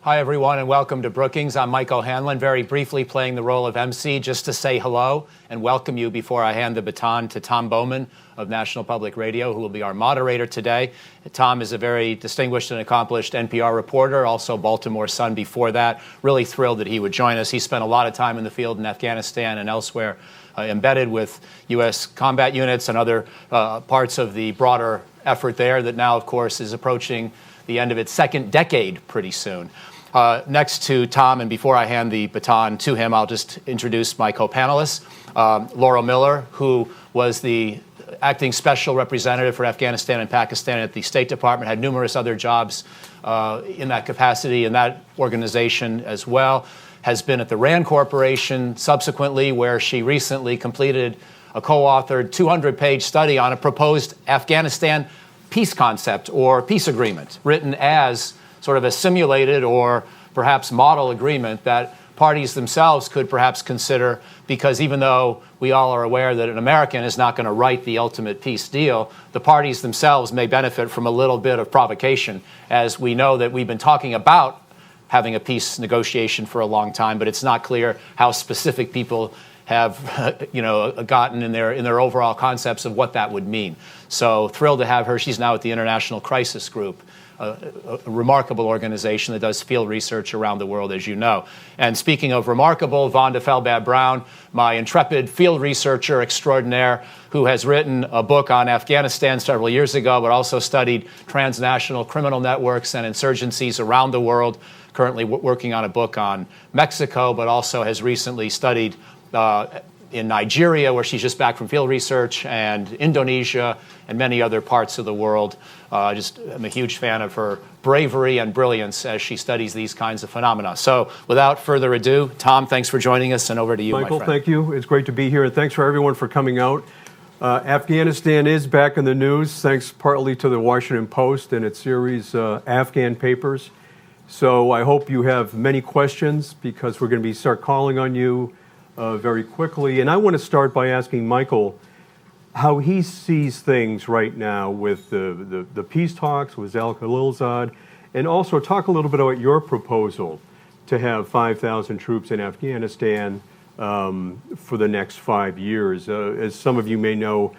Hi, everyone, and welcome to Brookings. I'm Mike O'Hanlon, very briefly playing the role of MC just to say hello and welcome you before I hand the baton to Tom Bowman of National Public Radio, who will be our moderator today. Tom is a very distinguished and accomplished NPR reporter, also Baltimore Sun before that. Really thrilled that he would join us. He spent a lot of time in the field in Afghanistan and elsewhere, embedded with U.S. combat units and other parts of the broader effort there that now, of course, is approaching the end of its second decade pretty soon. Next to Tom, and before I hand the baton to him, I'll just introduce my co-panelists. Laurel Miller, who was the acting special representative for Afghanistan and Pakistan at the State Department, had numerous other jobs in that capacity in that organization as well, has been at the RAND Corporation subsequently, where she recently completed a co-authored 200-page study on a proposed Afghanistan peace concept or peace agreement, written as sort of a simulated or perhaps model agreement that parties themselves could perhaps consider, because even though we all are aware that an American is not going to write the ultimate peace deal, the parties themselves may benefit from a little bit of provocation, as we know that we've been talking about having a peace negotiation for a long time, but it's not clear how specific people have gotten in their overall concepts of what that would mean. So thrilled to have her. She's now at the International Crisis Group, a remarkable organization that does field research around the world, as you know. And speaking of remarkable, Vonda Felbab-Brown, my intrepid field researcher extraordinaire, who has written a book on Afghanistan several years ago, but also studied transnational criminal networks and insurgencies around the world, currently working on a book on Mexico, but also has recently studied in Nigeria, where she's just back from field research, and Indonesia, and many other parts of the world. I'm a huge fan of her bravery and brilliance as she studies these kinds of phenomena. So without further ado, Tom, thanks for joining us, and over to you, Michael, my friend. Thank you. It's great to be here, and thanks for everyone for coming out. Afghanistan is back in the news, thanks partly to the Washington Post and its series, Afghan Papers. So I hope you have many questions, because we're going to start calling on you very quickly. And I want to start by asking Michael how he sees things right now with the peace talks with Al-Qaeda, and also talk a little bit about your proposal to have 5,000 troops in Afghanistan for the next 5 years. As some of you may know,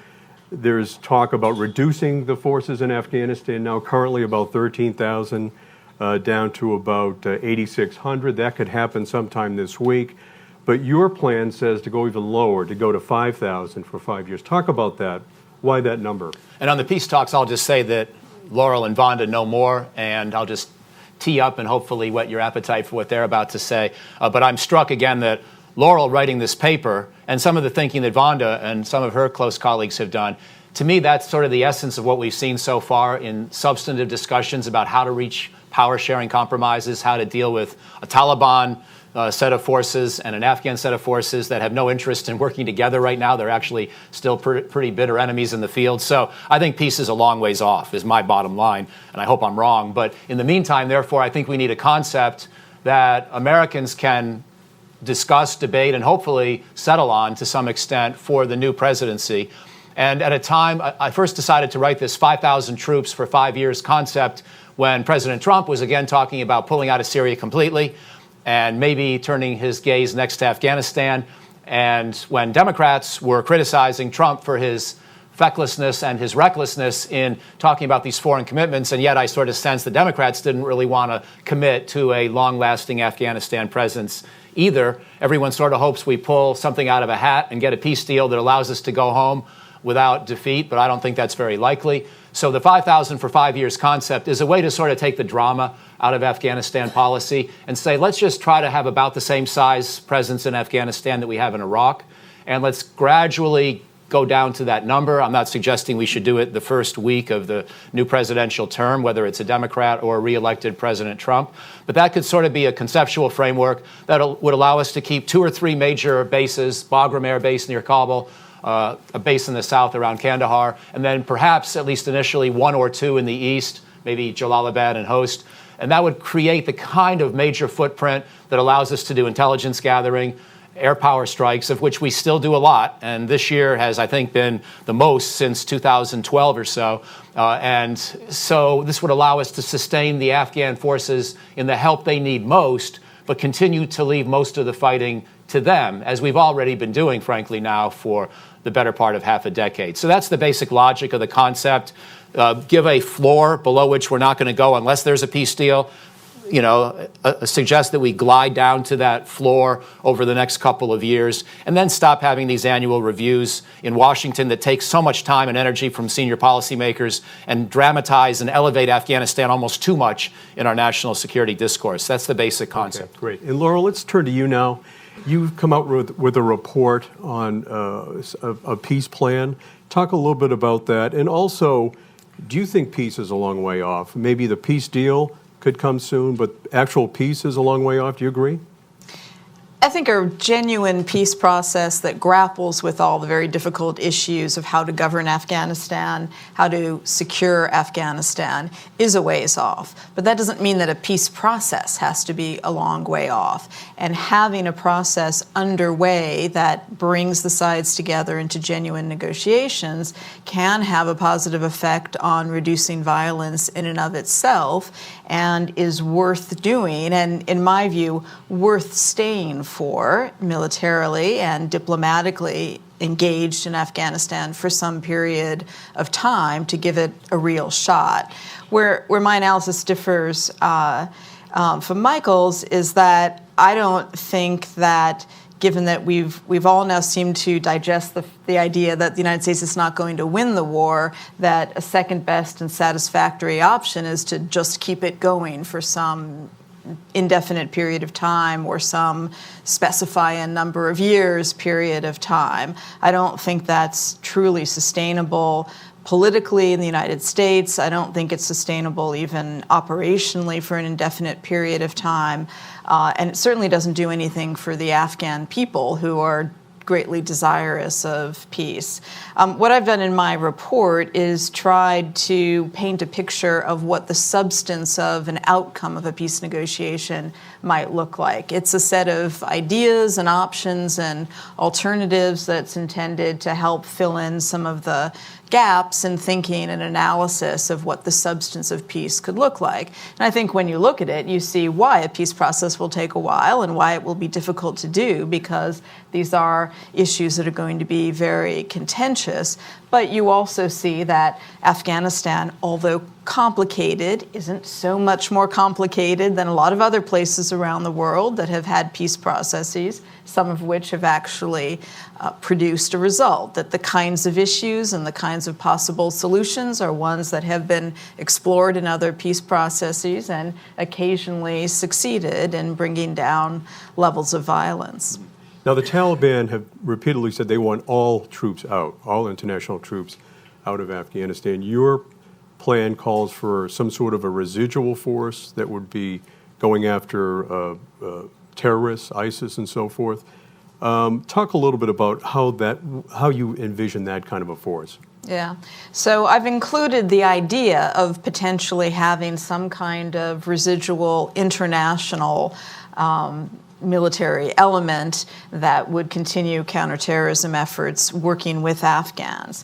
there's talk about reducing the forces in Afghanistan, now currently about 13,000 down to about 8,600. That could happen sometime this week. But your plan says to go even lower, to go to 5,000 for 5 years. Talk about that. Why that number? And on the peace talks, I'll just say that Laurel and Vonda know more, and I'll just tee up and hopefully whet your appetite for what they're about to say. But I'm struck again that Laurel writing this paper, and some of the thinking that Vonda and some of her close colleagues have done, to me that's sort of the essence of what we've seen so far in substantive discussions about how to reach power-sharing compromises, how to deal with a Taliban set of forces and an Afghan set of forces that have no interest in working together right now. They're actually still pretty bitter enemies in the field. So I think peace is a long ways off, is my bottom line, and I hope I'm wrong. But in the meantime, therefore, I think we need a concept that Americans can discuss, debate, and hopefully settle on to some extent for the new presidency. And at a time, I first decided to write this 5,000 troops for 5 years concept when President Trump was again talking about pulling out of Syria completely and maybe turning his gaze next to Afghanistan. And when Democrats were criticizing Trump for his fecklessness and his recklessness in talking about these foreign commitments, and yet I sort of sensed the Democrats didn't really want to commit to a long-lasting Afghanistan presence either. Everyone sort of hopes we pull something out of a hat and get a peace deal that allows us to go home without defeat, but I don't think that's very likely. So the 5,000 for 5 years concept is a way to sort of take the drama out of Afghanistan policy and say, let's just try to have about the same size presence in Afghanistan that we have in Iraq, and let's gradually go down to that number. I'm not suggesting we should do it the first week of the new presidential term, whether it's a Democrat or a re-elected President Trump, but that could sort of be a conceptual framework that would allow us to keep 2 or 3 major bases, Bagram Air Base near Kabul, a base in the south around Kandahar, and then perhaps, at least initially, 1 or 2 in the east, maybe Jalalabad and Host. And that would create the kind of major footprint that allows us to do intelligence gathering air power strikes, of which we still do a lot. And this year has, I think, been the most since 2012 or so. And so this would allow us to sustain the Afghan forces in the help they need most, but continue to leave most of the fighting to them, as we've already been doing, frankly, now for the better part of half a decade. So that's the basic logic of the concept. Give a floor below which we're not going to go unless there's a peace deal. Suggest that we glide down to that floor over the next couple of years, and then stop having these annual reviews in Washington that take so much time and energy from senior policymakers and dramatize and elevate Afghanistan almost too much in our national security discourse. That's the basic concept. Okay, great. And Laurel, let's turn to you now. You've come out with a report on a peace plan. Talk a little bit about that. And also, do you think peace is a long way off? Maybe the peace deal could come soon, but actual peace is a long way off. Do you agree? I think a genuine peace process that grapples with all the very difficult issues of how to govern Afghanistan, how to secure Afghanistan, is a ways off. But that doesn't mean that a peace process has to be a long way off. And having a process underway that brings the sides together into genuine negotiations can have a positive effect on reducing violence in and of itself, and is worth doing, and in my view, worth staying for militarily and diplomatically engaged in Afghanistan for some period of time to give it a real shot. Where my analysis differs from Michael's is that I don't think that, given that we've all now seemed to digest the idea that the United States is not going to win the war, that a second best and satisfactory option is to just keep it going for some indefinite period of time or some specify a number of years period of time. I don't think that's truly sustainable politically in the United States. I don't think it's sustainable even operationally for an indefinite period of time. And it certainly doesn't do anything for the Afghan people, who are greatly desirous of peace. What I've done in my report is tried to paint a picture of what the substance of an outcome of a peace negotiation might look like. It's a set of ideas and options and alternatives that's intended to help fill in some of the gaps in thinking and analysis of what the substance of peace could look like. And I think when you look at it, you see why a peace process will take a while and why it will be difficult to do, because these are issues that are going to be very contentious. But you also see that Afghanistan, although complicated, isn't so much more complicated than a lot of other places around the world that have had peace processes, some of which have actually produced a result, that the kinds of issues and the kinds of possible solutions are ones that have been explored in other peace processes and occasionally succeeded in bringing down levels of violence. Now, the Taliban have repeatedly said they want all troops out, all international troops out of Afghanistan. Your plan calls for some sort of a residual force that would be going after terrorists, ISIS, and so forth. Talk a little bit about how you envision that kind of a force. Yeah. So I've included the idea of potentially having some kind of residual international military element that would continue counterterrorism efforts working with Afghans.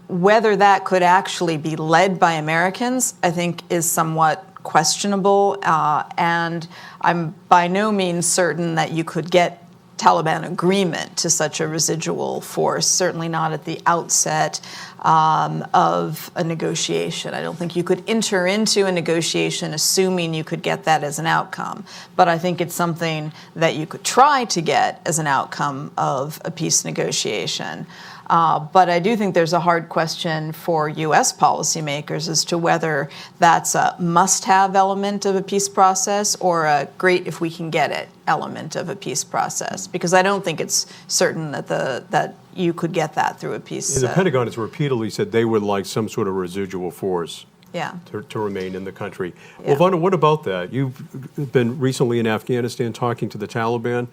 Whether that could actually be led by Americans, I think, is somewhat questionable, and I'm by no means certain that you could get Taliban agreement to such a residual force, certainly not at the outset of a negotiation. I don't think you could enter into a negotiation assuming you could get that as an outcome. But I think it's something that you could try to get as an outcome of a peace negotiation. But I do think there's a hard question for U.S. policymakers as to whether that's a must-have element of a peace process or a great if we can get it element of a peace process, because I don't think it's certain that you could get that through a peace. The Pentagon has repeatedly said they would like some sort of residual force to remain in the country. Yeah. Well, Vanda, what about that? You've been recently in Afghanistan talking to the Taliban.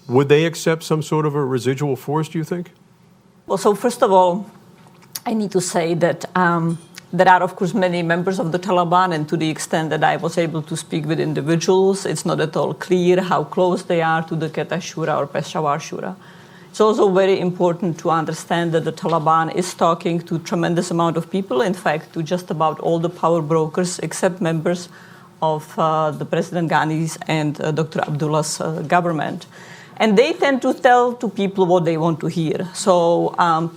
Would they accept some sort of a residual force, do you think? Well, so first of all, I need to say that There are, of course, many members of the Taliban, and to the extent that I was able to speak with individuals, it's not at all clear how close they are to the Quetta Shura or Peshawar Shura. It's also very important to understand that the Taliban is talking to a tremendous amount of people, in fact, to just about all the power brokers except members of the President Ghani's and Dr. Abdullah's government. And they tend to tell to people what they want to hear. So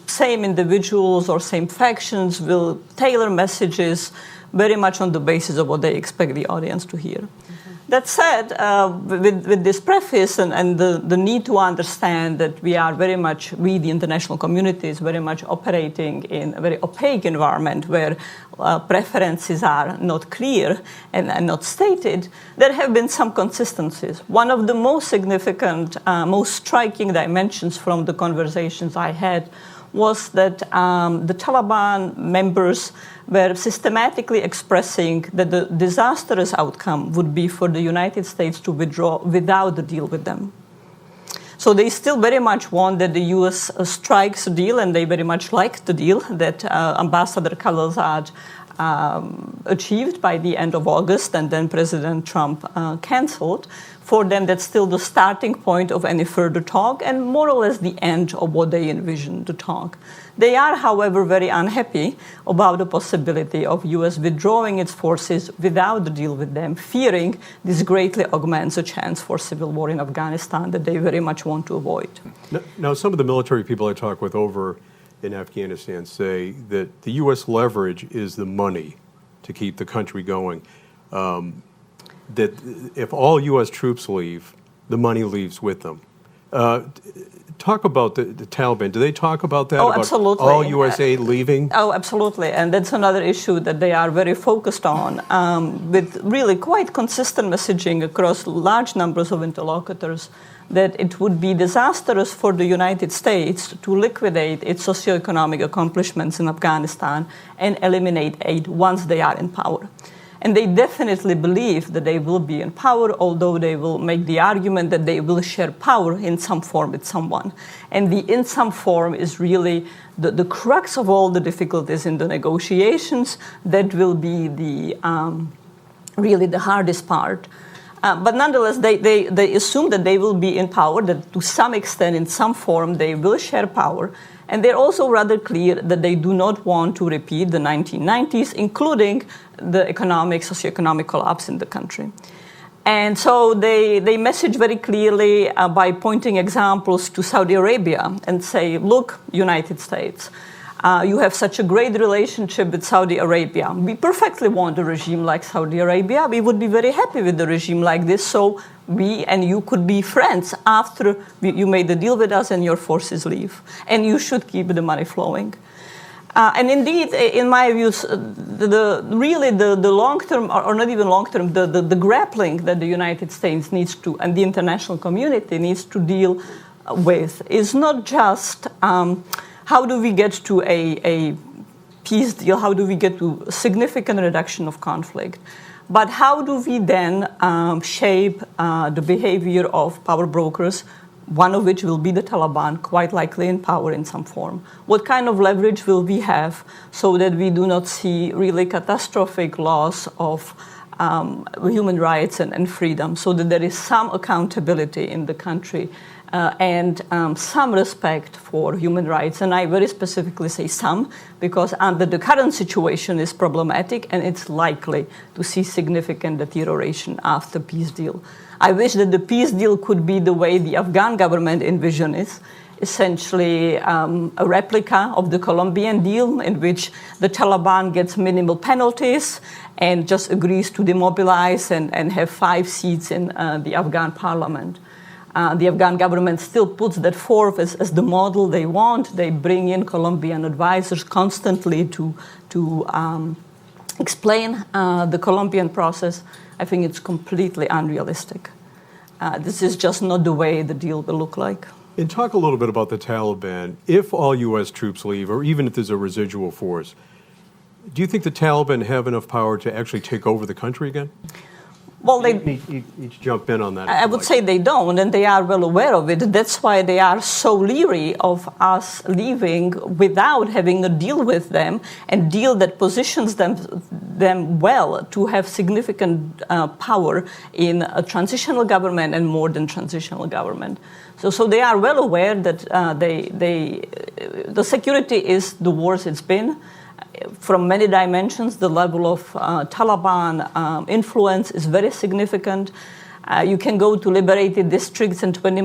same individuals or same factions will tailor messages very much on the basis of what they expect the audience to hear. That said, with this preface and the need to understand that we, the international community, is very much operating in a very opaque environment where preferences are not clear and not stated, there have been some consistencies. One of the most significant, most striking dimensions from the conversations I had was that the Taliban members were systematically expressing that the disastrous outcome would be for the United States to withdraw without the deal with them. So they still very much want that the U.S. strikes a deal, and they very much like the deal that Ambassador Khalilzad achieved by the end of August, and then President Trump canceled. For them, that's still the starting point of any further talk and more or less the end of what they envision the talk. They are, however, very unhappy about the possibility of U.S. withdrawing its forces without the deal with them, fearing this greatly augments a chance for civil war in Afghanistan that they very much want to avoid. Now, some of the military people I talk with over in Afghanistan say that the U.S. leverage is the money to keep the country going. That if all U.S. troops leave, the money leaves with them. Talk about the Taliban. Do they talk about that? Oh, about absolutely. All U.S. aid leaving? Oh, absolutely. And that's another issue that they are very focused on, with really quite consistent messaging across large numbers of interlocutors, that it would be disastrous for the United States to liquidate its socioeconomic accomplishments in Afghanistan and eliminate aid once they are in power. And they definitely believe that they will be in power, although they will make the argument that they will share power in some form with someone. And the in some form is really the crux of all the difficulties in the negotiations. That will be really the hardest part. But nonetheless, they assume that they will be in power, that to some extent, in some form, they will share power. And they're also rather clear that they do not want to repeat the 1990s, including the socioeconomic collapse in the country. And so they message very clearly by pointing examples to Saudi Arabia and say, look, United States, you have such a great relationship with Saudi Arabia. We perfectly want a regime like Saudi Arabia. We would be very happy with a regime like this, so we and you could be friends after you made the deal with us and your forces leave. And you should keep the money flowing. And indeed, in my views, the long-term, or not even long-term, the grappling that the United States needs to, and the international community needs to deal with is not just how do we get to a peace deal, how do we get to a significant reduction of conflict, but how do we then shape the behavior of power brokers, one of which will be the Taliban, quite likely in power in some form. What kind of leverage will we have so that we do not see really catastrophic loss of human rights and freedom, so that there is some accountability in the country and some respect for human rights. And I very specifically say some, because under the current situation is problematic and it's likely to see significant deterioration after peace deal. I wish that the peace deal could be the way the Afghan government envisions it, essentially a replica of the Colombian deal in which the Taliban gets minimal penalties and just agrees to demobilize and have 5 seats in the Afghan parliament. The Afghan government still puts that forth as the model they want. They bring in Colombian advisors constantly to explain the Colombian process. I think it's completely unrealistic. This is just not the way the deal will look like. And talk a little bit about the Taliban. If all U.S. troops leave, or even if there's a residual force, do you think the Taliban have enough power to actually take over the country again? Well, they Each jump in on that. I would say they don't, and they are well aware of it. That's why they are so leery of us leaving without having a deal with them, and deal that positions them well to have significant power in a transitional government and more than transitional government. So they are well aware that the security is the worst it's been. From many dimensions, the level of Taliban influence is very significant. You can go to liberated districts, and 20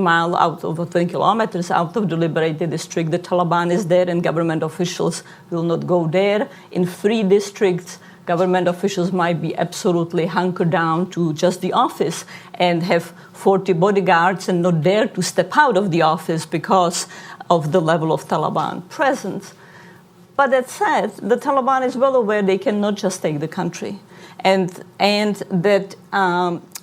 kilometers out of the liberated district, the Taliban is there, and government officials will not go there. In free districts, government officials might be absolutely hunkered down to just the office and have 40 bodyguards and not dare to step out of the office because of the level of Taliban presence. But that said, the Taliban is well aware they cannot just take the country, and that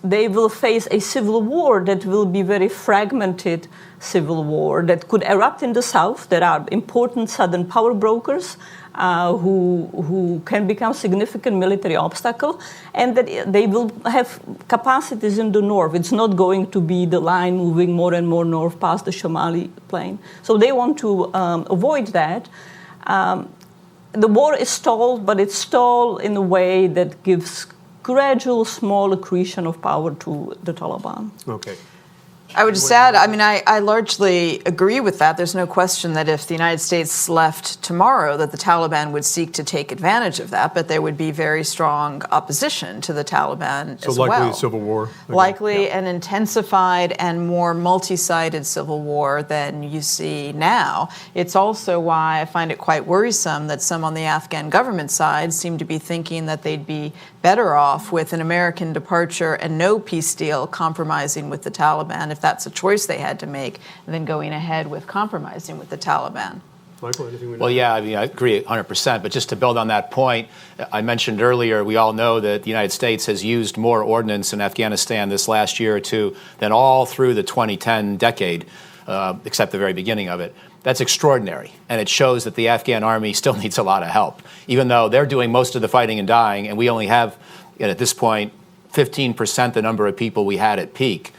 they will face a civil war that will be very fragmented civil war that could erupt in the south. There are important southern power brokers who can become significant military obstacle, and that they will have capacities in the north. It's not going to be the line moving more and more north past the Somali plain. So they want to avoid that. The war is stalled, but it's stalled in a way that gives gradual, small accretion of power to the Taliban. Okay. I would just add, I mean, I largely agree with that. There's no question that if the United States left tomorrow, that the Taliban would seek to take advantage of that, but there would be very strong opposition to the Taliban as well. So likely a civil war? Okay. Likely an intensified and more multi-sided civil war than you see now. It's also why I find it quite worrisome that some on the Afghan government side seem to be thinking that they'd be better off with an American departure and no peace deal compromising with the Taliban, if that's a choice they had to make, than going ahead with compromising with the Taliban. Michael, anything? Well, yeah, I mean, I agree 100%. But just to build on that point, I mentioned earlier, we all know that the United States has used more ordnance in Afghanistan this last year or two than all through the 2010 decade, except the very beginning of it. That's extraordinary, and it shows that the Afghan Army still needs a lot of help, even though they're doing most of the fighting and dying, and we only have, at this point, 15% the number of people we had at peak.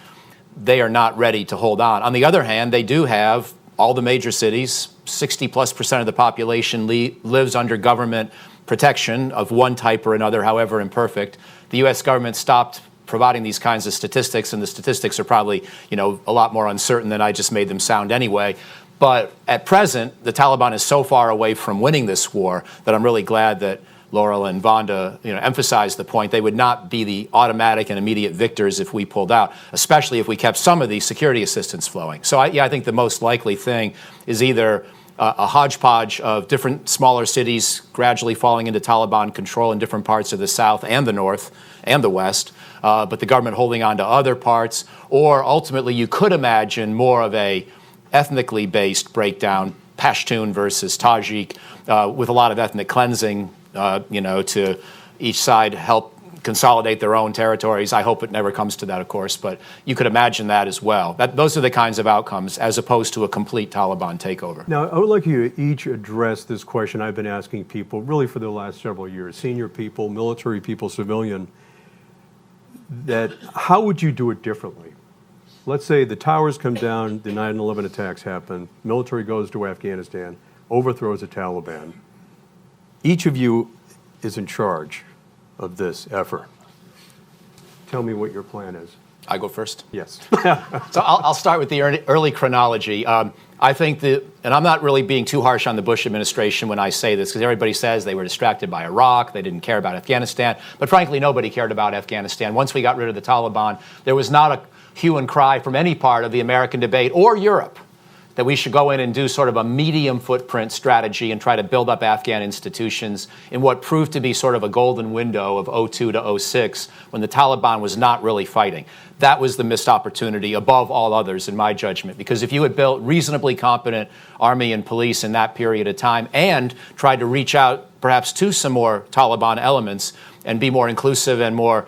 They are not ready to hold on. On the other hand, they do have all the major cities, 60+% of the population lives under government protection of one type or another, however imperfect. The U.S. government stopped providing these kinds of statistics, and the statistics are probably, a lot more uncertain than I just made them sound anyway. But at present, the Taliban is so far away from winning this war that I'm really glad that Laurel and Vonda emphasized the point. They would not be the automatic and immediate victors if we pulled out, especially if we kept some of the security assistance flowing. So I think the most likely thing is either a hodgepodge of different smaller cities gradually falling into Taliban control in different parts of the south and the north and the west, but the government holding on to other parts, or ultimately you could imagine more of a ethnically based breakdown, Pashtun versus Tajik, with a lot of ethnic cleansing, to each side help consolidate their own territories. I hope it never comes to that, of course, but you could imagine that as well. Those are the kinds of outcomes as opposed to a complete Taliban takeover. Now, I would like you to each address this question I've been asking people really for the last several years, senior people, military people, civilian, that how would you do it differently? Let's say the towers come down, the 9/11 attacks happen, military goes to Afghanistan, overthrows the Taliban. Each of you is in charge of this effort. Tell me what your plan is. I go first? Yes. So I'll start with the early chronology. I think and I'm not really being too harsh on the Bush administration when I say this, because everybody says they were distracted by Iraq, they didn't care about Afghanistan, but frankly, nobody cared about Afghanistan. Once we got rid of the Taliban, there was not a hue and cry from any part of the American debate or Europe that we should go in and do sort of a medium footprint strategy and try to build up Afghan institutions in what proved to be sort of a golden window of 2002 to 2006 when the Taliban was not really fighting. That was the missed opportunity above all others, in my judgment, because if you had built reasonably competent army and police in that period of time and tried to reach out perhaps to some more Taliban elements and be more inclusive and more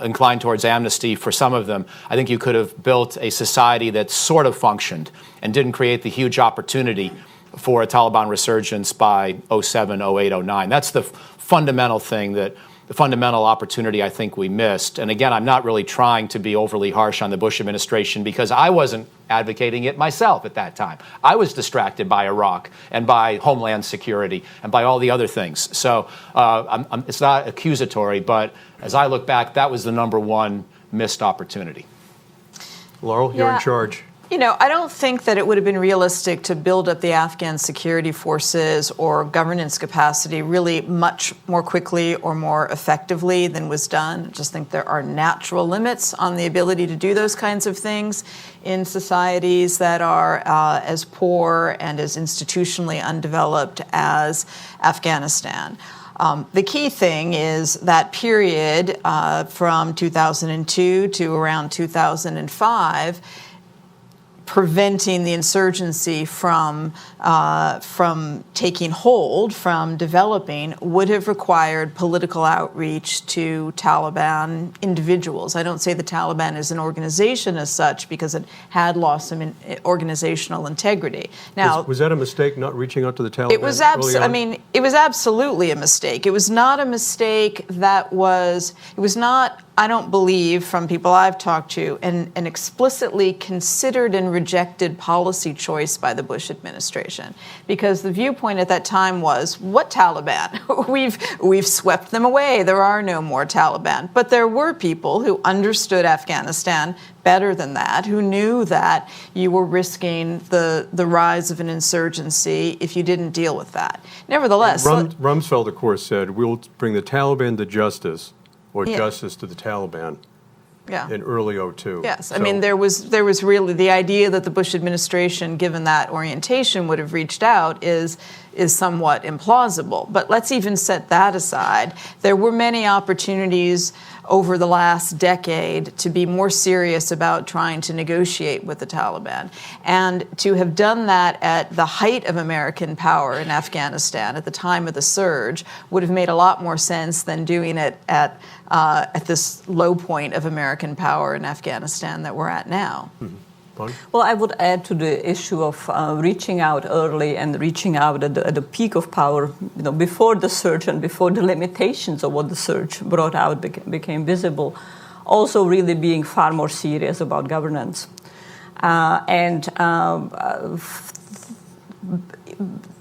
inclined towards amnesty for some of them, I think you could have built a society that sort of functioned and didn't create the huge opportunity for a Taliban resurgence by 2007, 2008, 2009. That's the fundamental thing that fundamental opportunity I think we missed. And again, I'm not really trying to be overly harsh on the Bush administration because I wasn't advocating it myself at that time. I was distracted by Iraq and by Homeland Security and by all the other things. So it's not accusatory, but as I look back, that was the number one missed opportunity. Laurel, you're in charge. You know, I don't think that it would have been realistic to build up the Afghan security forces or governance capacity really much more quickly or more effectively than was done. I just think there are natural limits on the ability to do those kinds of things in societies that are as poor and as institutionally undeveloped as Afghanistan. The key thing is that period from 2002 to around 2005, preventing the insurgency from taking hold, from developing, would have required political outreach to Taliban individuals. I don't say the Taliban is an organization as such because it had lost some organizational integrity. Now, was that a mistake, not reaching out to the Taliban? It was it was absolutely a mistake. It was not a mistake that was. It was not. I don't believe, from people I've talked to, an explicitly considered and rejected policy choice by the Bush administration, because the viewpoint at that time was, what Taliban? We've swept them away. There are no more Taliban. But there were people who understood Afghanistan better than that, who knew that you were risking the rise of an insurgency if you didn't deal with that. Nevertheless, Rumsfeld, of course, said, we'll bring the Taliban to justice, or justice to the Taliban. In early 2002. Yes, so, I mean, there was really the idea that the Bush administration, given that orientation, would have reached out is somewhat implausible. But let's even set that aside. There were many opportunities over the last decade to be more serious about trying to negotiate with the Taliban. And to have done that at the height of American power in Afghanistan, at the time of the surge, would have made a lot more sense than doing it at this low point of American power in Afghanistan that we're at now. Mm-hmm. Well, I would add to the issue of reaching out early and reaching out at the peak of power, before the surge and before the limitations of what the surge brought out became visible, also really being far more serious about governance.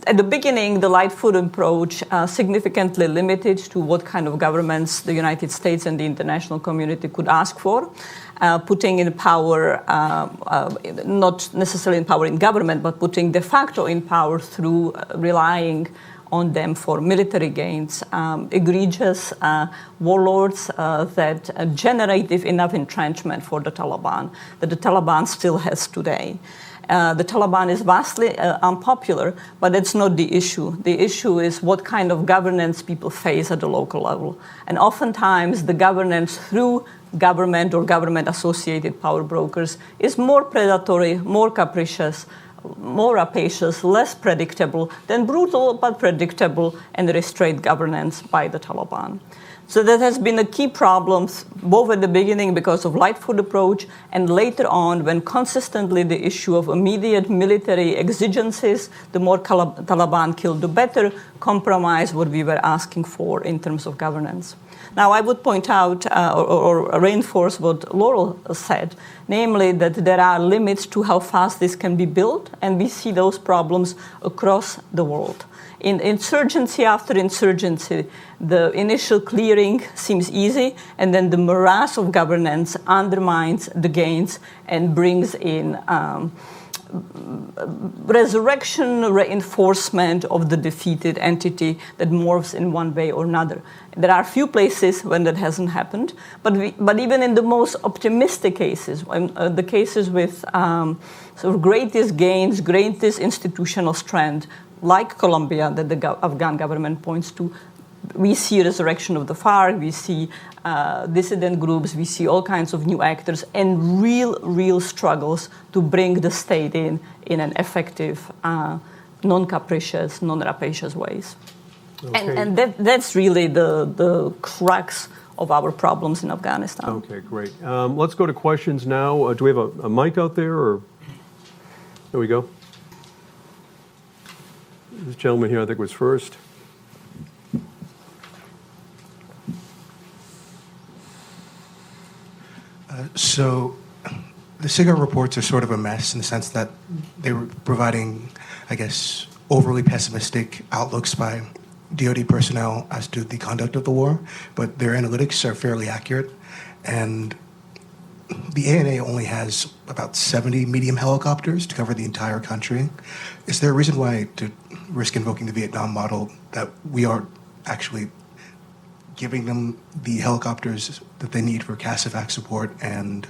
At the beginning, the Lightfoot approach significantly limited to what kind of governments the United States and the international community could ask for, putting in power, not necessarily in power in government, but putting de facto in power through relying on them for military gains, egregious warlords that generate enough entrenchment for the Taliban that the Taliban still has today. The Taliban is vastly unpopular, but that's not the issue. The issue is what kind of governance people face at the local level. And oftentimes, the governance through government or government-associated power brokers is more predatory, more capricious, more rapacious, less predictable than brutal but predictable and restrained governance by the Taliban. So that has been a key problem, both at the beginning because of Lightfoot approach and later on when consistently the issue of immediate military exigencies, the more Taliban killed, the better, compromise what we were asking for in terms of governance. Now, I would point out or reinforce what Laurel said, namely that there are limits to how fast this can be built, and we see those problems across the world. In insurgency after insurgency, the initial clearing seems easy, and then the morass of governance undermines the gains and brings in resurrection, reinforcement of the defeated entity that morphs in one way or another. There are few places when that hasn't happened, but even in the most optimistic cases, the cases with sort of greatest gains, greatest institutional strength, like Colombia that the Afghan government points to, we see resurrection of the FARC, we see dissident groups, we see all kinds of new actors and real struggles to bring the state in an effective, non-capricious, non-rapacious ways. Okay. And that's really the crux of our problems in Afghanistan. Okay, great. Let's go to questions now. Do we have a mic out there? Or there we go. This gentleman here, I think, was first. So the SIGAR reports are sort of a mess in the sense that they were providing, I guess, overly pessimistic outlooks by DoD personnel as to the conduct of the war, but their analytics are fairly accurate. And the ANA only has about 70 medium helicopters to cover the entire country. Is there a reason why, to risk invoking the Vietnam model, that we aren't actually giving them the helicopters that they need for CASEVAC support and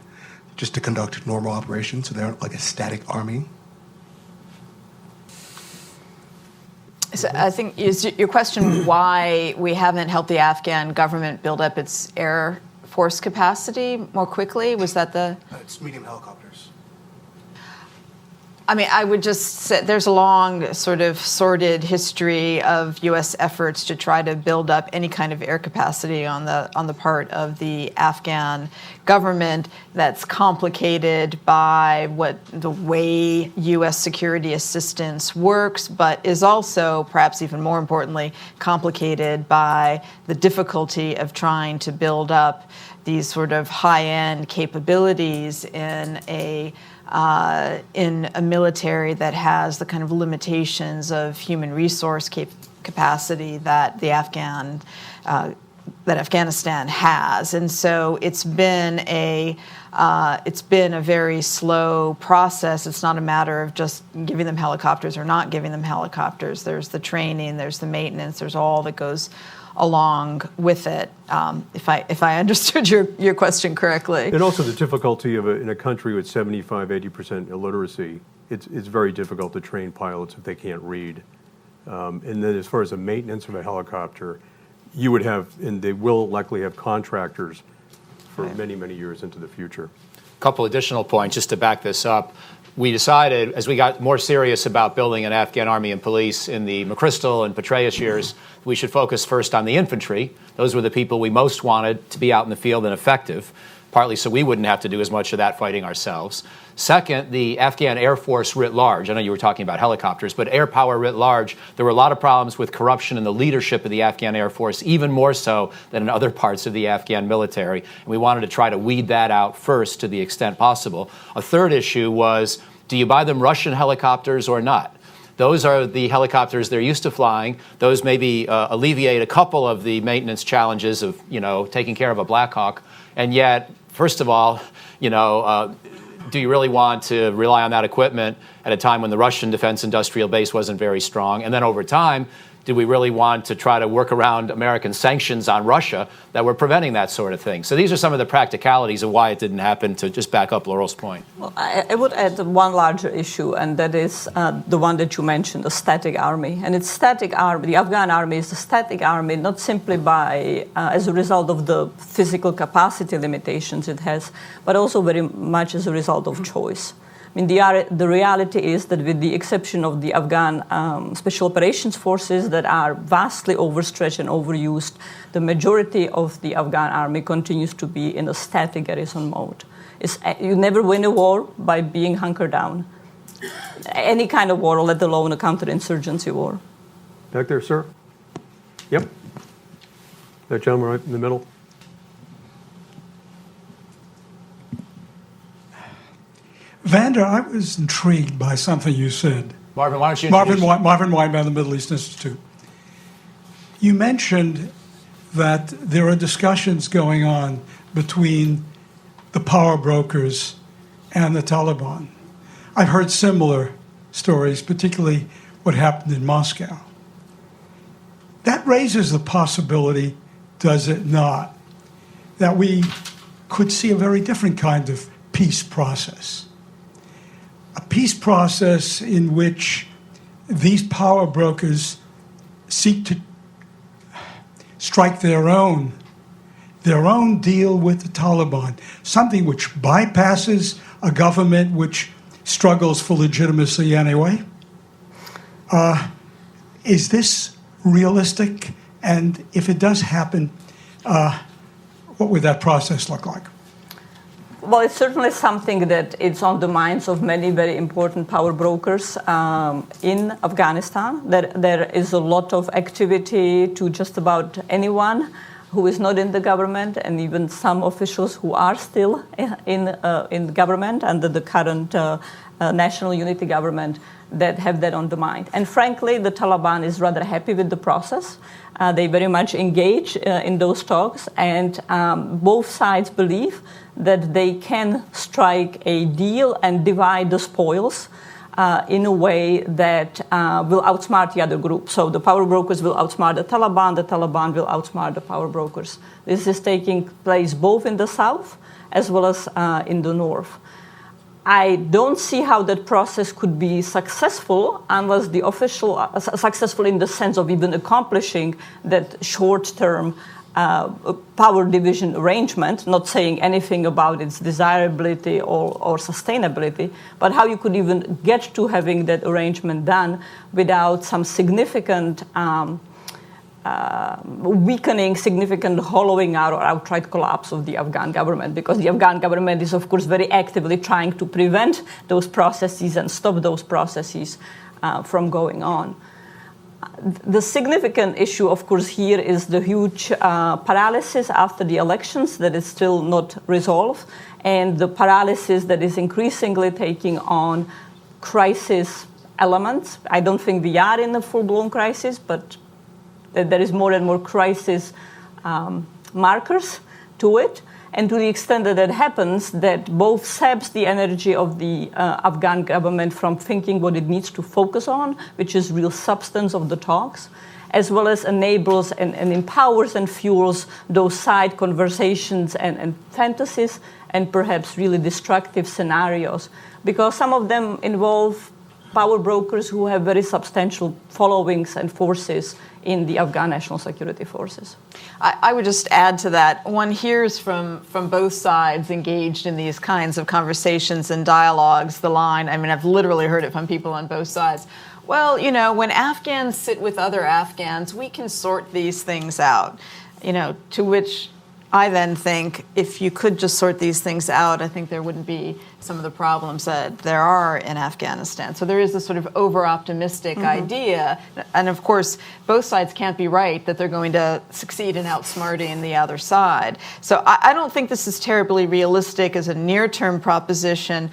just to conduct normal operations, so they aren't like a static army? So I think is your question why we haven't helped the Afghan government build up its air force capacity more quickly? Was that the? It's medium helicopters. I mean, I would just say there's a long sort of sordid history of U.S. efforts to try to build up any kind of air capacity on the part of the Afghan government that's complicated by the way U.S. security assistance works, but is also, perhaps even more importantly, complicated by the difficulty of trying to build up these sort of high-end capabilities in a military that has the kind of limitations of human resource capacity that the Afghanistan has, and so it's been a very slow process. It's not a matter of just giving them helicopters or not giving them helicopters. There's the training, there's the maintenance, there's all that goes along with it, if I understood your question correctly. And also the difficulty of in a country with 75-80% illiteracy, it's very difficult to train pilots if they can't read. And then as far as the maintenance of a helicopter, you would have, and they will likely have contractors for many, many years into the future. A couple additional points just to back this up. We decided, as we got more serious about building an Afghan Army and police in the McChrystal and Petraeus years, we should focus first on the infantry. Those were the people we most wanted to be out in the field and effective, partly so we wouldn't have to do as much of that fighting ourselves. Second, the Afghan Air Force writ large. I know you were talking about helicopters, but air power writ large, there were a lot of problems with corruption in the leadership of the Afghan Air Force, even more so than in other parts of the Afghan military. And we wanted to try to weed that out first to the extent possible. A third issue was, do you buy them Russian helicopters or not? Those are the helicopters they're used to flying. Those maybe alleviate a couple of the maintenance challenges of, taking care of a Black Hawk. And yet, first of all, do you really want to rely on that equipment at a time when the Russian defense industrial base wasn't very strong? And then over time, do we really want to try to work around American sanctions on Russia that were preventing that sort of thing? So these are some of the practicalities of why it didn't happen, to just back up Laurel's point. Well, I would add one larger issue, and that is the one that you mentioned, the static army. And it's static army. The Afghan army is a static army, not simply as a result of the physical capacity limitations it has, but also very much as a result of choice. I mean, the reality is that with the exception of the Afghan Special Operations Forces that are vastly overstretched and overused, the majority of the Afghan army continues to be in a static garrison mode. You never win a war by being hunkered down. Any kind of war, let alone a counterinsurgency war. Back there, sir. Yep. That gentleman right in the middle. Vander, I was intrigued by something you said. Marvin, why don't you Marvin Weinman, the Middle East Institute. You mentioned that there are discussions going on between the power brokers and the Taliban. I've heard similar stories, particularly what happened in Moscow. That raises the possibility, does it not, that we could see a very different kind of peace process. A peace process in which these power brokers seek to strike their own deal with the Taliban, something which bypasses a government which struggles for legitimacy anyway. Is this realistic? And if it does happen, what would that process look like? Well, it's certainly something that it's on the minds of many very important power brokers in Afghanistan. There is a lot of activity to just about anyone who is not in the government, and even some officials who are still in government under the current national unity government that have that on the mind. And frankly, the Taliban is rather happy with the process. They very much engage in those talks, and both sides believe that they can strike a deal and divide the spoils in a way that will outsmart the other group. So the power brokers will outsmart the Taliban will outsmart the power brokers. This is taking place both in the south as well as in the north. I don't see how that process could be successful unless the official, successful in the sense of even accomplishing that short-term power division arrangement, not saying anything about its desirability or sustainability, but how you could even get to having that arrangement done without some significant weakening, significant hollowing out or outright collapse of the Afghan government, because the Afghan government is, of course, very actively trying to prevent those processes and stop those processes from going on. The significant issue, of course, here is the huge paralysis after the elections that is still not resolved, and the paralysis that is increasingly taking on crisis elements. I don't think we are in a full-blown crisis, but there is more and more crisis markers to it. And to the extent that that happens, that both saps the energy of the Afghan government from thinking what it needs to focus on, which is real substance of the talks, as well as enables and empowers and fuels those side conversations and fantasies and perhaps really destructive scenarios, because some of them involve power brokers who have very substantial followings and forces in the Afghan National Security Forces. I would just add to that. One hears from both sides engaged in these kinds of conversations and dialogues the line, I mean, I've literally heard it from people on both sides. Well, you know, when Afghans sit with other Afghans, we can sort these things out. You know, to which I then think if you could just sort these things out, I think there wouldn't be some of the problems that there are in Afghanistan. So there is this sort of over-optimistic idea. And of course, both sides can't be right that they're going to succeed in outsmarting the other side. So I don't think this is terribly realistic as a near-term proposition,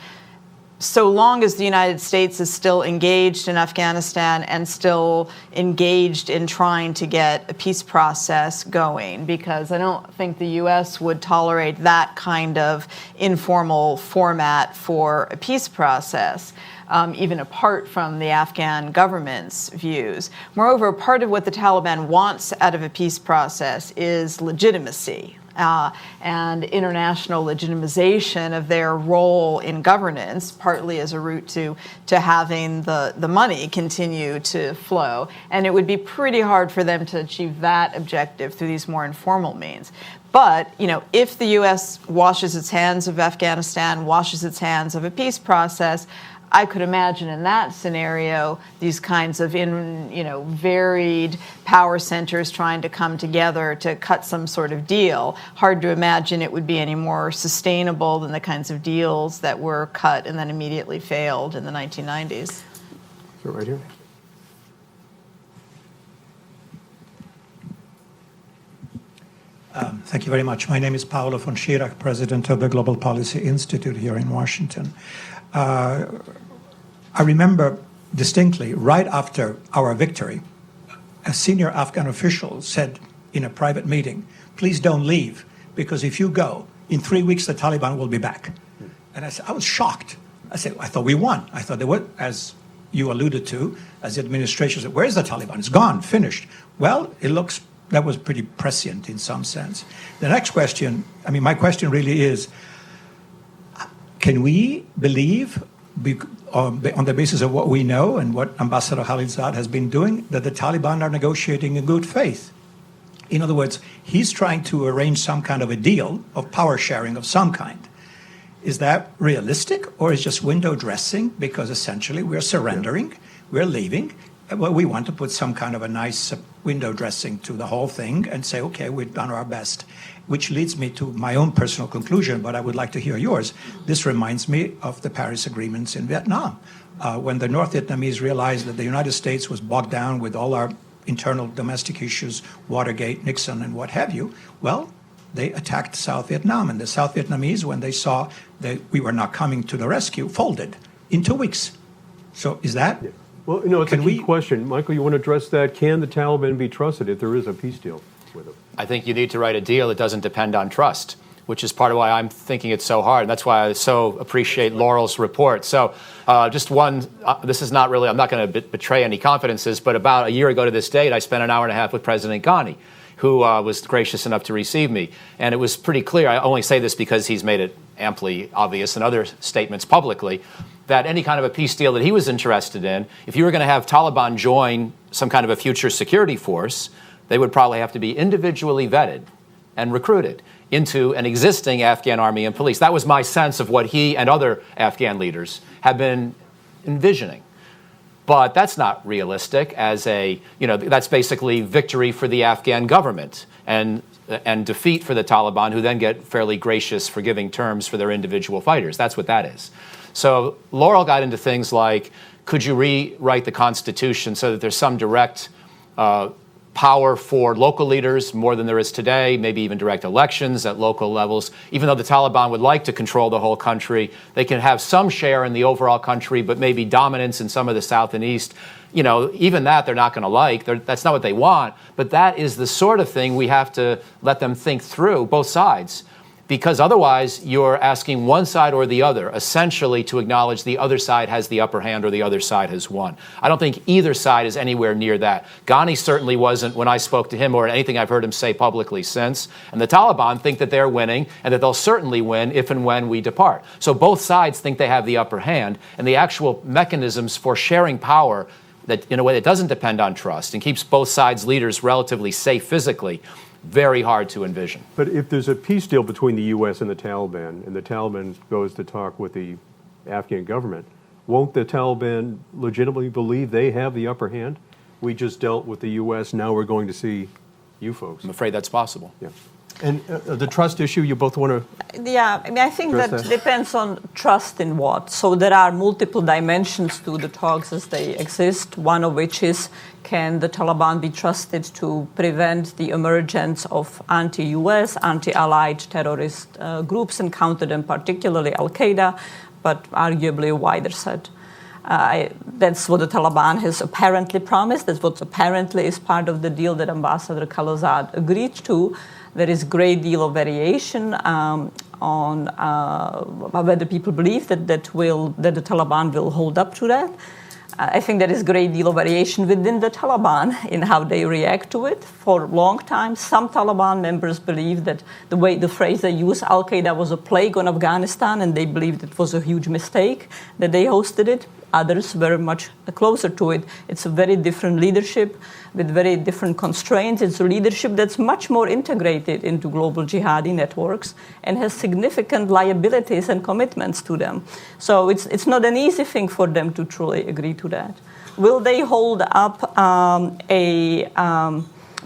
so long as the United States is still engaged in Afghanistan and still engaged in trying to get a peace process going, because I don't think the U.S. would tolerate that kind of informal format for a peace process, even apart from the Afghan government's views. Moreover, part of what the Taliban wants out of a peace process is legitimacy. And international legitimization of their role in governance, partly as a route to having the money continue to flow. And it would be pretty hard for them to achieve that objective through these more informal means. But, you know, if the U.S. washes its hands of Afghanistan, washes its hands of a peace process, I could imagine in that scenario these kinds of varied power centers trying to come together to cut some sort of deal. Hard to imagine it would be any more sustainable than the kinds of deals that were cut and then immediately failed in the 1990s. So right here. Thank you very much. My name is Paolo von Schirach, president of the Global Policy Institute here in Washington. I remember distinctly, right after our victory, a senior Afghan official said in a private meeting, please don't leave, because if you go, in 3 weeks the Taliban will be back. And I was shocked. I said, I thought we won. I thought they would, as you alluded to, as the administration said, where's the Taliban? It's gone, finished. Well, it looks, that was pretty prescient in some sense. The next question, I mean, my question really is, can we believe, on the basis of what we know and what Ambassador Khalilzad has been doing, that the Taliban are negotiating in good faith? In other words, he's trying to arrange some kind of a deal of power sharing of some kind. Is that realistic, or is just window dressing? Because essentially we're surrendering, we're leaving. Well, we want to put some kind of a nice window dressing to the whole thing and say, okay, we've done our best. Which leads me to my own personal conclusion, but I would like to hear yours. This reminds me of the Paris agreements in Vietnam, when the North Vietnamese realized that the United States was bogged down with all our internal domestic issues, Watergate, Nixon, and what have you. Well, they attacked South Vietnam, and the South Vietnamese, when they saw that we were not coming to the rescue, folded in 2 weeks. So is that? Yeah. Well, it's a key question. Michael, you want to address that? Can the Taliban be trusted if there is a peace deal with them? I think you need to write a deal that doesn't depend on trust, which is part of why I'm thinking it's so hard. And that's why I so appreciate Laurel's report. So just one, this is not really, I'm not going to betray any confidences, but about a year ago to this date, I spent an hour and a half with President Ghani, who was gracious enough to receive me. And it was pretty clear, I only say this because he's made it amply obvious in other statements publicly, that any kind of a peace deal that he was interested in, if you were going to have Taliban join some kind of a future security force, they would probably have to be individually vetted and recruited into an existing Afghan army and police. That was my sense of what he and other Afghan leaders have been envisioning. But that's not realistic that's basically victory for the Afghan government and defeat for the Taliban, who then get fairly gracious, forgiving terms for their individual fighters. That's what that is. So Laurel got into things like, could you rewrite the Constitution so that there's some direct power for local leaders more than there is today, maybe even direct elections at local levels. Even though the Taliban would like to control the whole country, they can have some share in the overall country, but maybe dominance in some of the south and east. Even that they're not going to like. That's not what they want. But that is the sort of thing we have to let them think through, both sides. Because otherwise, you're asking one side or the other, essentially, to acknowledge the other side has the upper hand or the other side has won. I don't think either side is anywhere near that. Ghani certainly wasn't when I spoke to him or anything I've heard him say publicly since. And the Taliban think that they're winning and that they'll certainly win if and when we depart. So both sides think they have the upper hand, and the actual mechanisms for sharing power that in a way that doesn't depend on trust and keeps both sides' leaders relatively safe physically, very hard to envision. But if there's a peace deal between the U.S. and the Taliban goes to talk with the Afghan government, won't the Taliban legitimately believe they have the upper hand? We just dealt with the U.S., now we're going to see you folks. I'm afraid that's possible. Yeah. And the trust issue, you both want to? Yeah, I think that depends on trust in what. So there are multiple dimensions to the talks as they exist, one of which is, can the Taliban be trusted to prevent the emergence of anti-US, anti-allied terrorist groups and counter them, particularly Al-Qaeda, but arguably a wider set. That's what the Taliban has apparently promised. That's what apparently is part of the deal that Ambassador Khalilzad agreed to. There is a great deal of variation on whether people believe that the Taliban will hold up to that. I think there is a great deal of variation within the Taliban in how they react to it. For a long time, some Taliban members believe that the phrase they use, Al-Qaeda was a plague on Afghanistan, and they believed it was a huge mistake that they hosted it. Others were much closer to it. It's a very different leadership with very different constraints. It's a leadership that's much more integrated into global jihadi networks and has significant liabilities and commitments to them. So it's not an easy thing for them to truly agree to that. Will they hold up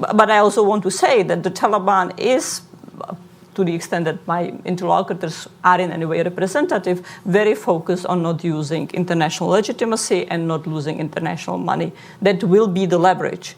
but I also want to say that the Taliban is, to the extent that my interlocutors are in any way representative, very focused on not using international legitimacy and not losing international money. That will be the leverage.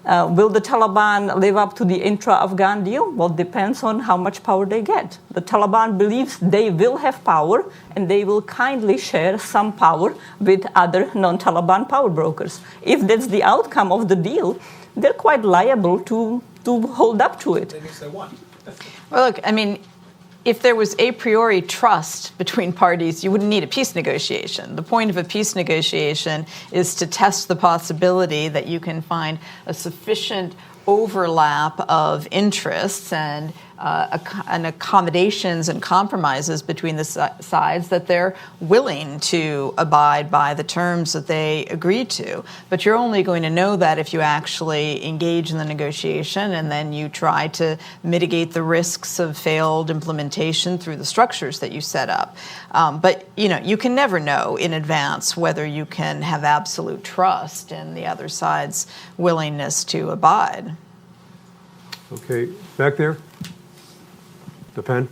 Will the Taliban live up to the intra-Afghan deal? Well, it depends on how much power they get. The Taliban believes they will have power, and they will kindly share some power with other non-Taliban power brokers. If that's the outcome of the deal, they're quite liable to hold up to it. Maybe they won. Well, look, if there was a priori trust between parties, you wouldn't need a peace negotiation. The point of a peace negotiation is to test the possibility that you can find a sufficient overlap of interests and accommodations and compromises between the sides that they're willing to abide by the terms that they agreed to. But you're only going to know that if you actually engage in the negotiation and then you try to mitigate the risks of failed implementation through the structures that you set up. But you can never know in advance whether you can have absolute trust in the other side's willingness to abide. Okay, back there. The pen.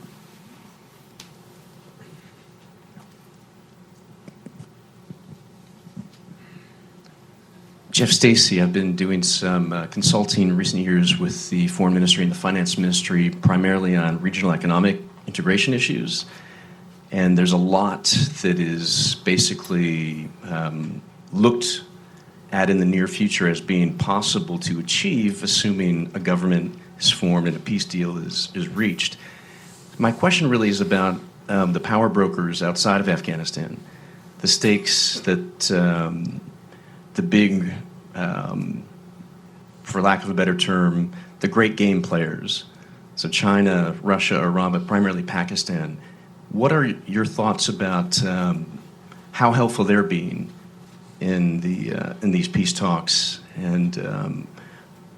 Jeff Stacey. I've been doing some consulting in recent years with the Foreign Ministry and the Finance Ministry, primarily on regional economic integration issues. And there's a lot that is basically looked at in the near future as being possible to achieve, assuming a government is formed and a peace deal is reached. My question really is about the power brokers outside of Afghanistan, the stakes that the big, for lack of a better term, the great game players, so China, Russia, Iran, but primarily Pakistan. What are your thoughts about how helpful they're being in these peace talks, and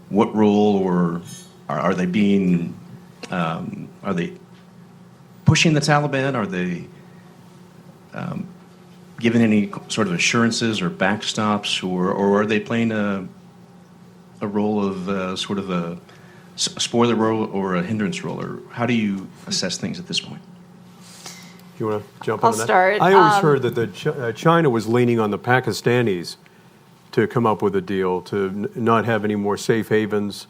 what role, or are they being are they pushing the Taliban? Are they given any sort of assurances or backstops, or are they playing a role of sort of a spoiler role or a hindrance role? Or how do you assess things at this point? You want to jump I'll on that? start. I always heard that China was leaning on the Pakistanis to come up with a deal, to not have any more safe havens,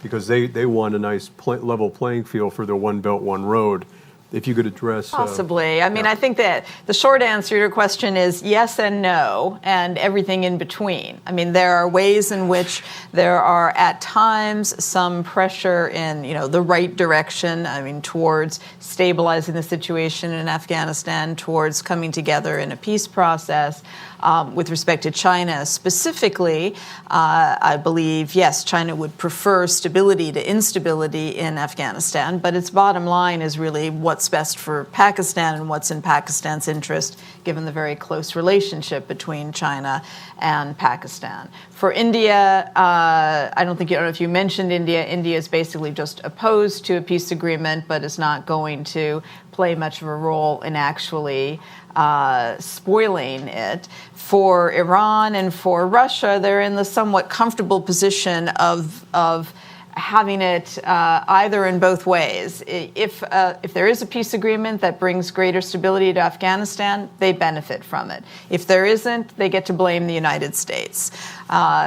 because they want a nice level playing field for their One Belt, One Road. If you could address... Possibly. I mean, I think that the short answer to your question is yes and no, and everything in between. I mean, there are ways in which there are at times some pressure in, the right direction, I mean, towards stabilizing the situation in Afghanistan, towards coming together in a peace process. With respect to China specifically, I believe, yes, China would prefer stability to instability in Afghanistan, but its bottom line is really what's best for Pakistan and what's in Pakistan's interest, given the very close relationship between China and Pakistan. For India, I don't know if you mentioned India. India is basically just opposed to a peace agreement, but is not going to play much of a role in actually spoiling it. For Iran and for Russia, they're in the somewhat comfortable position of having it either in both ways. If there is a peace agreement that brings greater stability to Afghanistan, they benefit from it. If there isn't, they get to blame the United States.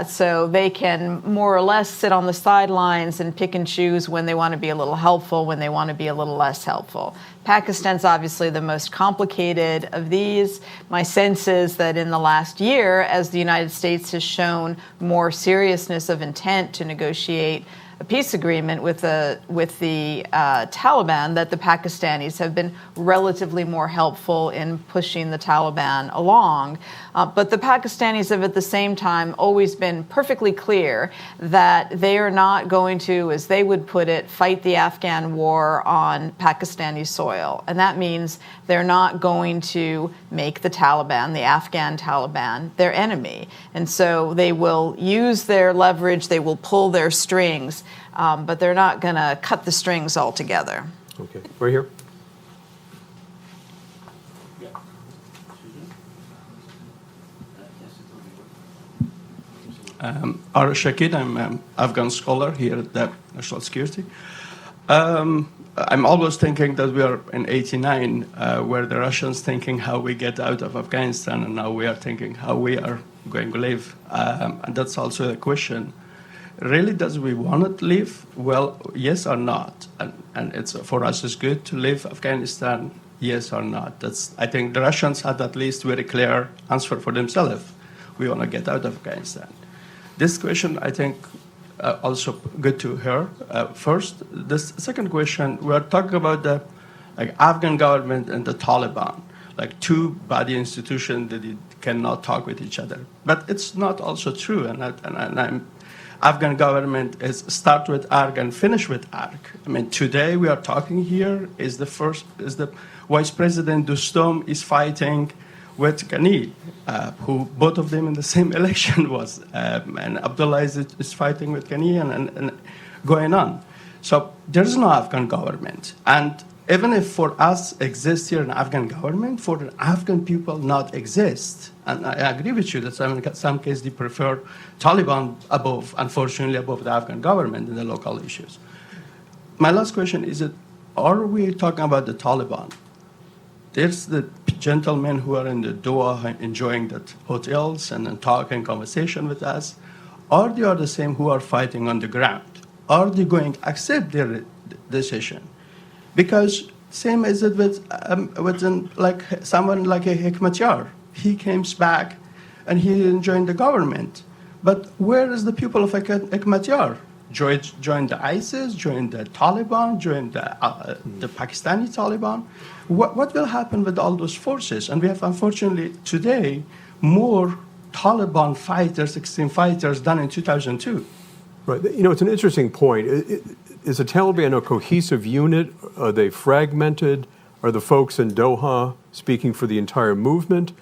So they can more or less sit on the sidelines and pick and choose when they want to be a little helpful, when they want to be a little less helpful. Pakistan's obviously the most complicated of these. My sense is that in the last year, as the United States has shown more seriousness of intent to negotiate a peace agreement with the Taliban, that the Pakistanis have been relatively more helpful in pushing the Taliban along. But the Pakistanis have at the same time always been perfectly clear that they are not going to, as they would put it, fight the Afghan war on Pakistani soil. And that means they're not going to make the Taliban, the Afghan Taliban, their enemy. And so they will use their leverage, they will pull their strings, but they're not going to cut the strings altogether. Okay, right here. Ara Shakid, I'm an Afghan scholar here at the National Security. I'm always thinking that we are in '89, where the Russians thinking how we get out of Afghanistan, and now we are thinking how we are going to live. And that's also a question. Really, does we want to live? Well, yes or not? And it's for us, it's good to leave Afghanistan, yes or not? I think the Russians had at least very clear answer for themselves. We want to get out of Afghanistan. This question, I think, also good to hear. First, this second question, we're talking about the Afghan government and the Taliban, like two body institutions that cannot talk with each other. But it's not also true, Afghan government is start with ARC and finish with ARC. I mean, today we are talking here is the Vice President Dostum is fighting with Ghani, who both of them in the same election was, and Abdullah is fighting with Ghani and going on. So there's no Afghan government. And even if for us exists here an Afghan government, for the Afghan people not exist. And I agree with you that in some cases they prefer Taliban unfortunately above the Afghan government in the local issues. My last question is, are we talking about the Taliban? There's the gentlemen who are in the Doha enjoying the hotels and then talking conversation with us, or they are the same who are fighting on the ground? Are they going to accept their decision? Because same as it with like someone like a Hekmatyar. He came back and he didn't join the government. But where is the people of Hekmatyar? Join the ISIS, join the Taliban, join the Pakistani Taliban. What will happen with all those forces? And we have, unfortunately, today, more Taliban fighters, extreme fighters, than in 2002. Right. You know, it's an interesting point. Is the Taliban a cohesive unit? Are they fragmented? Are the folks in Doha speaking for the entire movement?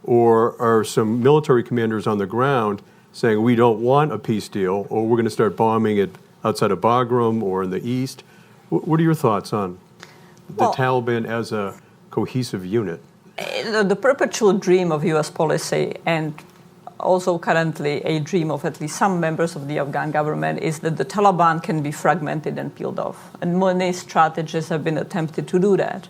Or are some military commanders on the ground saying we don't want a peace deal, or we're going to start bombing it outside of Bagram or in the east? What are your thoughts on the Taliban as a cohesive unit? The perpetual dream of U.S. policy, and also currently a dream of at least some members of the Afghan government, is that the Taliban can be fragmented and peeled off. And many strategies have been attempted to do that.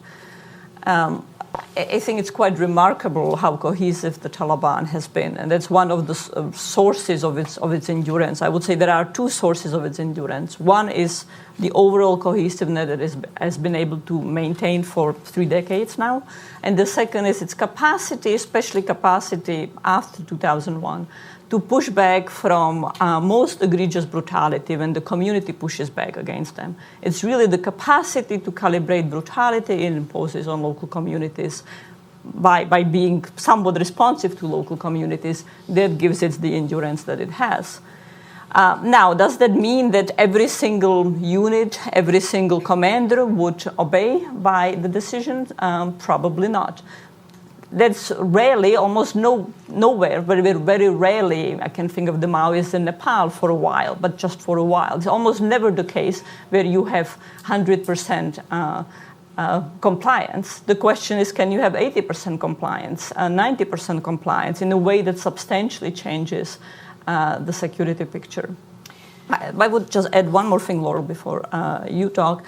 I think it's quite remarkable how cohesive the Taliban has been, and that's one of the sources of its endurance. I would say there are two sources of its endurance. One is the overall cohesiveness that it has been able to maintain for 3 decades now, and the second is its capacity, especially capacity after 2001, to push back from most egregious brutality when the community pushes back against them. It's really the capacity to calibrate brutality it imposes on local communities by being somewhat responsive to local communities that gives it the endurance that it has. Now, does that mean that every single unit, every single commander would obey by the decision? Probably not. That's rarely, almost nowhere, very rarely, I can think of the Maoists in Nepal for a while, but just for a while. It's almost never the case where you have 100% compliance. The question is, can you have 80% compliance, 90% compliance in a way that substantially changes the security picture? I would just add one more thing, Laurel, before you talk.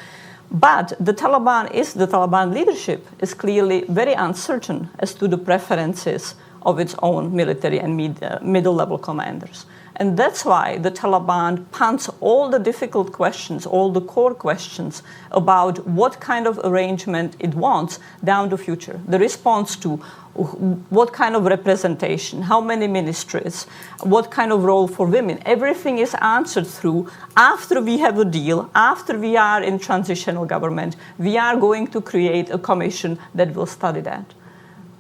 But the Taliban leadership is clearly very uncertain as to the preferences of its own military and middle-level commanders. And that's why the Taliban punts all the difficult questions, all the core questions about what kind of arrangement it wants down the future. The response to what kind of representation, how many ministries, what kind of role for women. Everything is answered through, after we have a deal, after we are in transitional government, we are going to create a commission that will study that.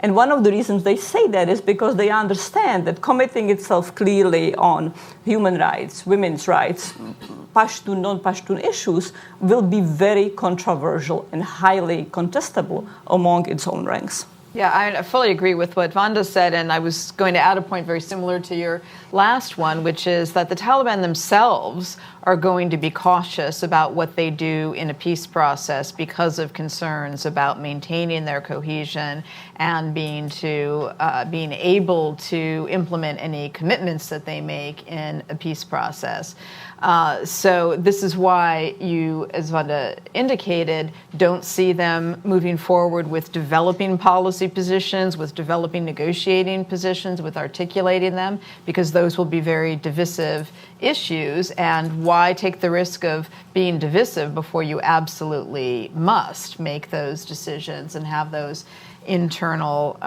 And one of the reasons they say that is because they understand that committing itself clearly on human rights, women's rights, Pashtun, non-Pashtun issues will be very controversial and highly contestable among its own ranks. Yeah, I fully agree with what Vanda said, and I was going to add a point very similar to your last one, which is that the Taliban themselves are going to be cautious about what they do in a peace process because of concerns about maintaining their cohesion and being able to implement any commitments that they make in a peace process. So this is why you, as Vanda indicated, don't see them moving forward with developing policy positions, with developing negotiating positions, with articulating them, because those will be very divisive issues. And why take the risk of being divisive before you absolutely must make those decisions and have those internal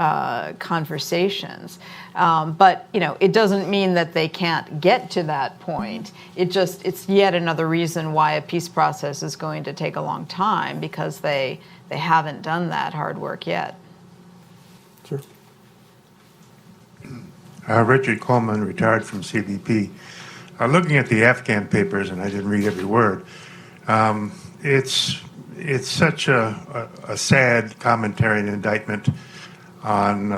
conversations? But it doesn't mean that they can't get to that point. It's yet another reason why a peace process is going to take a long time, because they haven't done that hard work yet. Sure. Richard Coleman, retired from CBP. Looking at the Afghan papers, and I didn't read every word, it's such a sad commentary and indictment on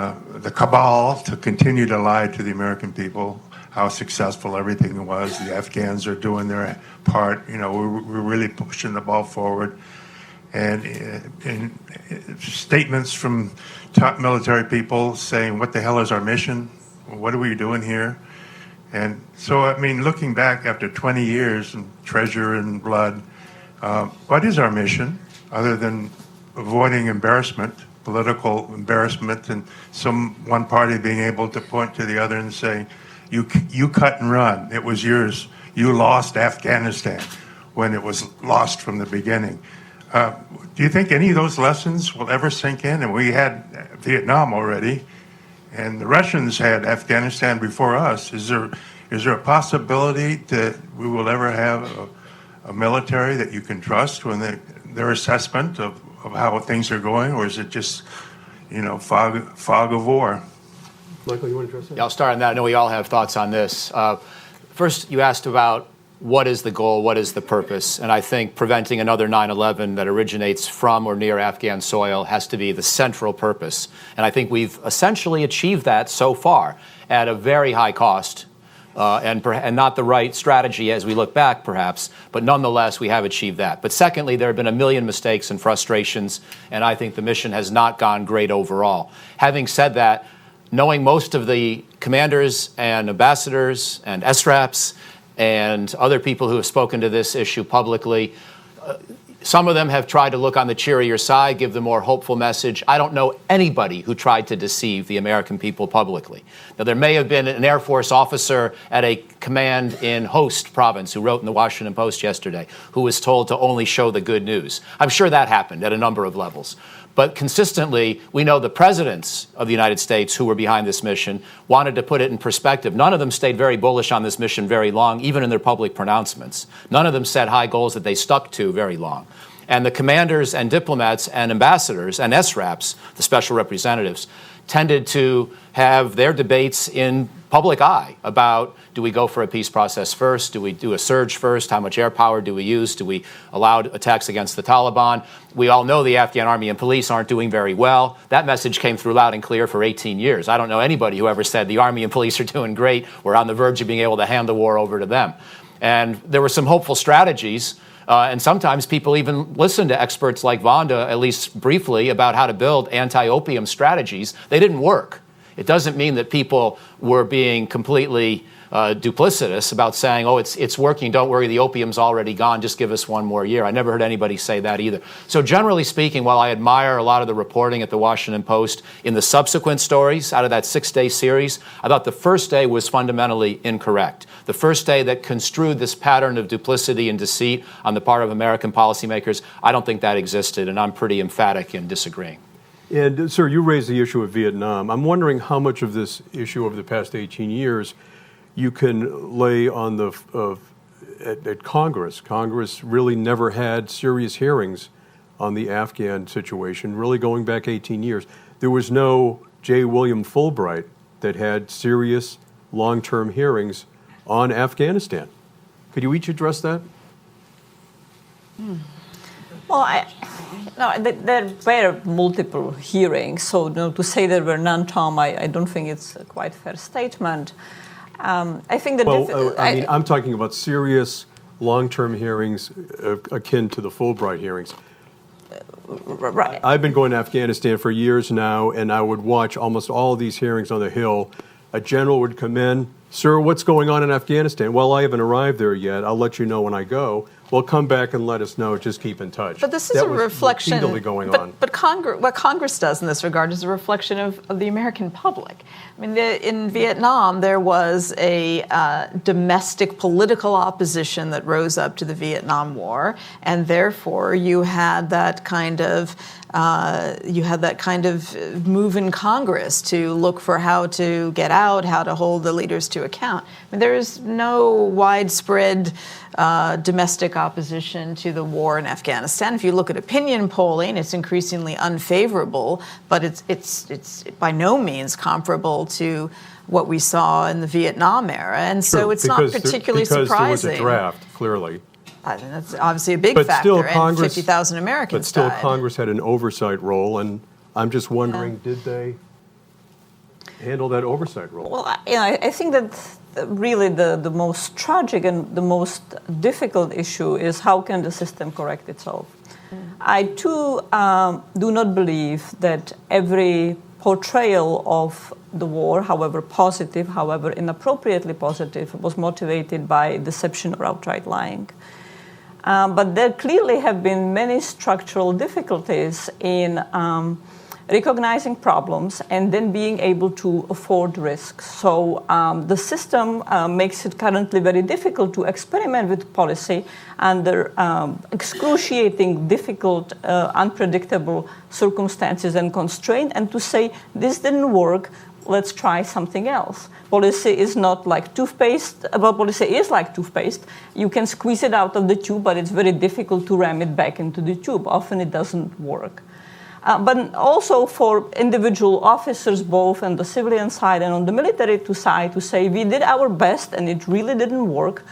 the cabal to continue to lie to the American people, how successful everything was. The Afghans are doing their part. We're really pushing the ball forward. And statements from top military people saying, what the hell is our mission? What are we doing here? And so, looking back after 20 years and treasure and blood, what is our mission other than avoiding embarrassment political embarrassment and one party being able to point to the other and say, you cut and run. It was yours. You lost Afghanistan when it was lost from the beginning. Do you think any of those lessons will ever sink in? And we had Vietnam already, and the Russians had Afghanistan before us. Is there a possibility that we will ever have a military that you can trust when their assessment of how things are going, or is it just, fog of war? Michael, you want to address that? Yeah, I'll start on that. I know we all have thoughts on this. First, you asked about what is the goal, what is the purpose, and I think preventing another 9/11 that originates from or near Afghan soil has to be the central purpose. And I think we've essentially achieved that so far at a very high cost. And not the right strategy as we look back, perhaps, but nonetheless, we have achieved that. But secondly, there have been a million mistakes and frustrations, and I think the mission has not gone great overall. Having said that, knowing most of the commanders and ambassadors and SRAPs and other people who have spoken to this issue publicly, some of them have tried to look on the cheerier side, give the more hopeful message. I don't know anybody who tried to deceive the American people publicly. Now, there may have been an Air Force officer at a command in Host province who wrote in the Washington Post yesterday who was told to only show the good news. I'm sure that happened at a number of levels. But consistently, we know the presidents of the United States who were behind this mission wanted to put it in perspective. None of them stayed very bullish on this mission very long, even in their public pronouncements. None of them set high goals that they stuck to very long. And the commanders and diplomats and ambassadors and SRAPs, the special representatives, tended to have their debates in public eye about, do we go for a peace process first? Do we do a surge first? How much air power do we use? Do we allow attacks against the Taliban? We all know the Afghan Army and police aren't doing very well. That message came through loud and clear for 18 years. I don't know anybody who ever said the Army and police are doing great. We're on the verge of being able to hand the war over to them. And there were some hopeful strategies. And sometimes people even listen to experts like Vonda, at least briefly, about how to build anti-opium strategies. They didn't work. It doesn't mean that people were being completely duplicitous about saying, oh, it's working, don't worry, the opium's already gone, just give us one more year. I never heard anybody say that either. So generally speaking, while I admire a lot of the reporting at the Washington Post, in the subsequent stories out of that 6-day series, I thought the first day was fundamentally incorrect. The first day that construed this pattern of duplicity and deceit on the part of American policymakers, I don't think that existed, and I'm pretty emphatic in disagreeing. And, sir, you raised the issue of Vietnam. I'm wondering how much of this issue over the past 18 years you can lay on at Congress. Congress really never had serious hearings on the Afghan situation, really going back 18 years. There was no J. William Fulbright that had serious long-term hearings on Afghanistan. Could you each address that? Well, there were multiple hearings, so to say there were none, Tom, I don't think it's a quite fair statement. I think that I'm talking about serious long-term hearings akin to the Fulbright hearings. Right. I've been going to Afghanistan for years now, and I would watch almost all of these hearings on the Hill. A general would come in, sir, what's going on in Afghanistan? Well, I haven't arrived there yet. I'll let you know when I go. Well, come back and let us know. Just keep in touch. But this is a reflection. Repeatedly going on. But what Congress does in this regard is a reflection of the American public. I mean, in Vietnam, there was a domestic political opposition that rose up to the Vietnam War, and therefore you had that kind of move in Congress to look for how to get out, how to hold the leaders to account. I mean, there is no widespread domestic opposition to the war in Afghanistan. If you look at opinion polling, it's increasingly unfavorable, but it's by no means comparable to what we saw in the Vietnam era, and so it's not particularly surprising. Because there was a draft, clearly. I think that's obviously a big factor, and 50,000 Americans But still, died. Congress had an oversight role, and I'm just wondering, did they handle that oversight role? Well, I think that really the most tragic and the most difficult issue is how can the system correct itself. I, too, do not believe that every portrayal of the war, however positive, however inappropriately positive, was motivated by deception or outright lying. But there clearly have been many structural difficulties in recognizing problems, and then being able to afford risks. So the system makes it currently very difficult to experiment with policy under excruciating, difficult, unpredictable circumstances and constraints, and to say, this didn't work, let's try something else. Policy is not like toothpaste. Well, policy is like toothpaste. You can squeeze it out of the tube, but it's very difficult to ram it back into the tube. Often it doesn't work. But also for individual officers, both on the civilian side and on the military side, to say we did our best and it really didn't work,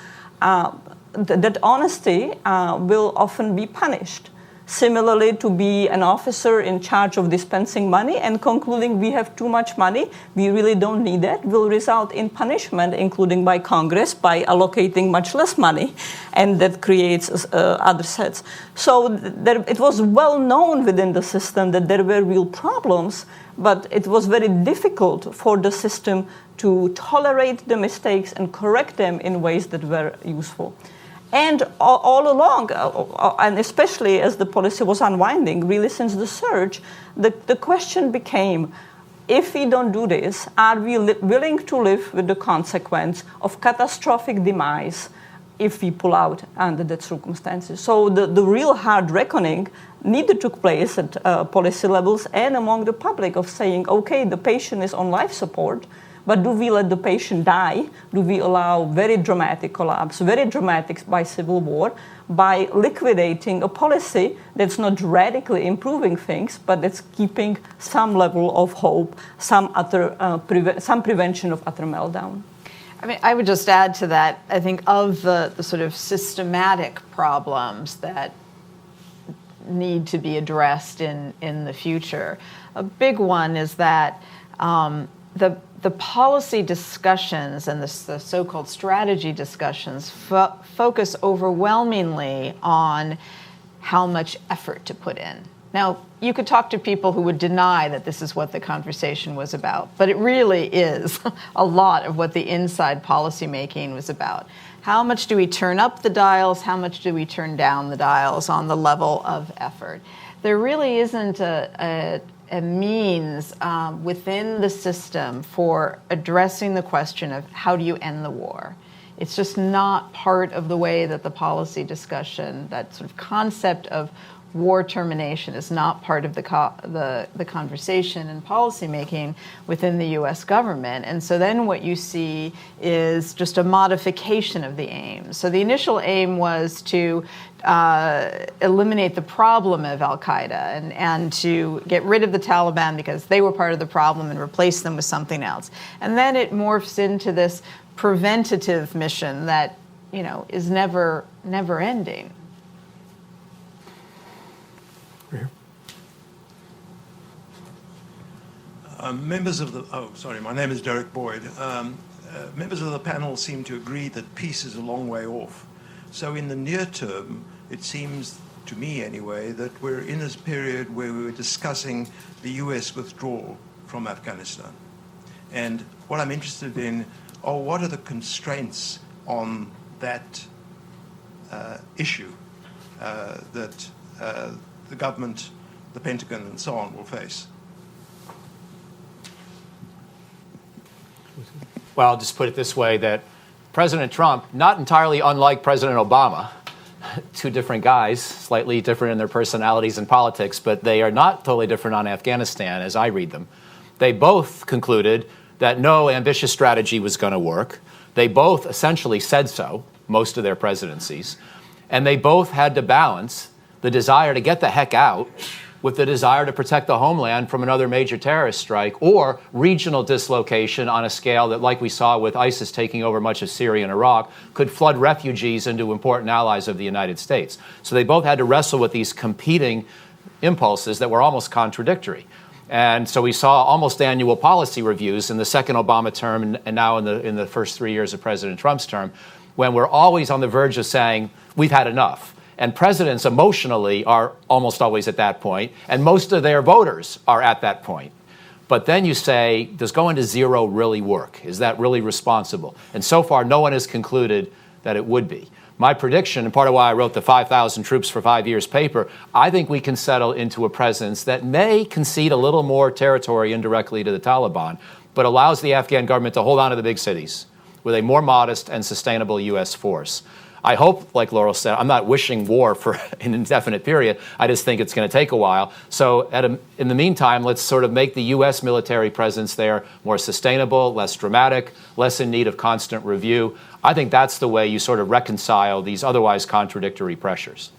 that honesty will often be punished. Similarly, to be an officer in charge of dispensing money and concluding we have too much money, we really don't need it, will result in punishment, including by Congress, by allocating much less money, and that creates other sets. So it was well known within the system that there were real problems, but it was very difficult for the system to tolerate the mistakes and correct them in ways that were useful. And all along, and especially as the policy was unwinding, really since the surge, the question became, if we don't do this, are we willing to live with the consequence of catastrophic demise if we pull out under that circumstances? So the real hard reckoning neither took place at policy levels and among the public of saying, okay, the patient is on life support, but do we let the patient die? Do we allow very dramatic collapse, very dramatic by civil war, by liquidating a policy that's not radically improving things, but that's keeping some level of hope, some prevention of utter meltdown? I mean, I would just add to that, I think of the sort of systematic problems that need to be addressed in the future. A big one is that the policy discussions and the so-called strategy discussions focus overwhelmingly on how much effort to put in. Now, you could talk to people who would deny that this is what the conversation was about, but it really is a lot of what the inside policymaking was about. How much do we turn up the dials? How much do we turn down the dials on the level of effort? There really isn't a means within the system for addressing the question of how do you end the war. It's just not part of the way that the policy discussion, that sort of concept of war termination, is not part of the conversation and policy making within the U.S. government. And so then what you see is just a modification of the aim. So the initial aim was to eliminate the problem of Al-Qaeda and to get rid of the Taliban because they were part of the problem and replace them with something else. And then it morphs into this preventative mission that, you know, is never ending. Members of the, my name is Derek Boyd. Members of the panel seem to agree that peace is a long way off. So in the near term, it seems to me anyway, that we're in this period where we're discussing the US withdrawal from Afghanistan. And what I'm interested in are what are the constraints on that issue that the government, the Pentagon, and so on will face? Well, I'll just put it this way, that President Trump, not entirely unlike President Obama, two different guys, slightly different in their personalities and politics, but they are not totally different on Afghanistan as I read them. They both concluded that no ambitious strategy was going to work. They both essentially said so, most of their presidencies, and they both had to balance the desire to get the heck out with the desire to protect the homeland from another major terrorist strike or regional dislocation on a scale that, like we saw with ISIS taking over much of Syria and Iraq, could flood refugees into important allies of the United States. So they both had to wrestle with these competing impulses that were almost contradictory. And so we saw almost annual policy reviews in the second Obama term and now in the first 3 years of President Trump's term, when we're always on the verge of saying, we've had enough. And presidents emotionally are almost always at that point, and most of their voters are at that point. But then you say, does going to zero really work? Is that really responsible? And so far, no one has concluded that it would be. my prediction, and part of why I wrote the 5,000 troops for 5 years paper, I think we can settle into a presence that may concede a little more territory indirectly to the Taliban, but allows the Afghan government to hold on to the big cities with a more modest and sustainable U.S. force. I hope, like Laurel said, I'm not wishing war for an indefinite period. I just think it's going to take a while. So in the meantime, let's sort of make the U.S. military presence there more sustainable, less dramatic, less in need of constant review. I think that's the way you sort of reconcile these otherwise contradictory pressures.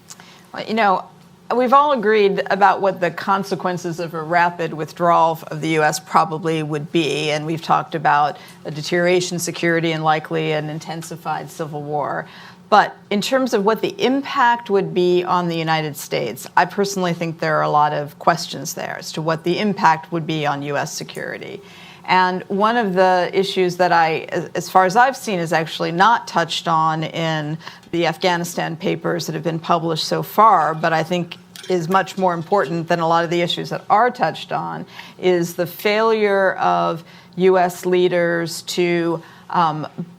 Well, you know, we've all agreed about what the consequences of a rapid withdrawal of the U.S. probably would be, and we've talked about a deterioration in security and likely an intensified civil war. But in terms of what the impact would be on the United States, I personally think there are a lot of questions there as to what the impact would be on U.S. security. And one of the issues that as far as I've seen, is actually not touched on in the Afghanistan papers that have been published so far, but I think is much more important than a lot of the issues that are touched on, is the failure of U.S. leaders to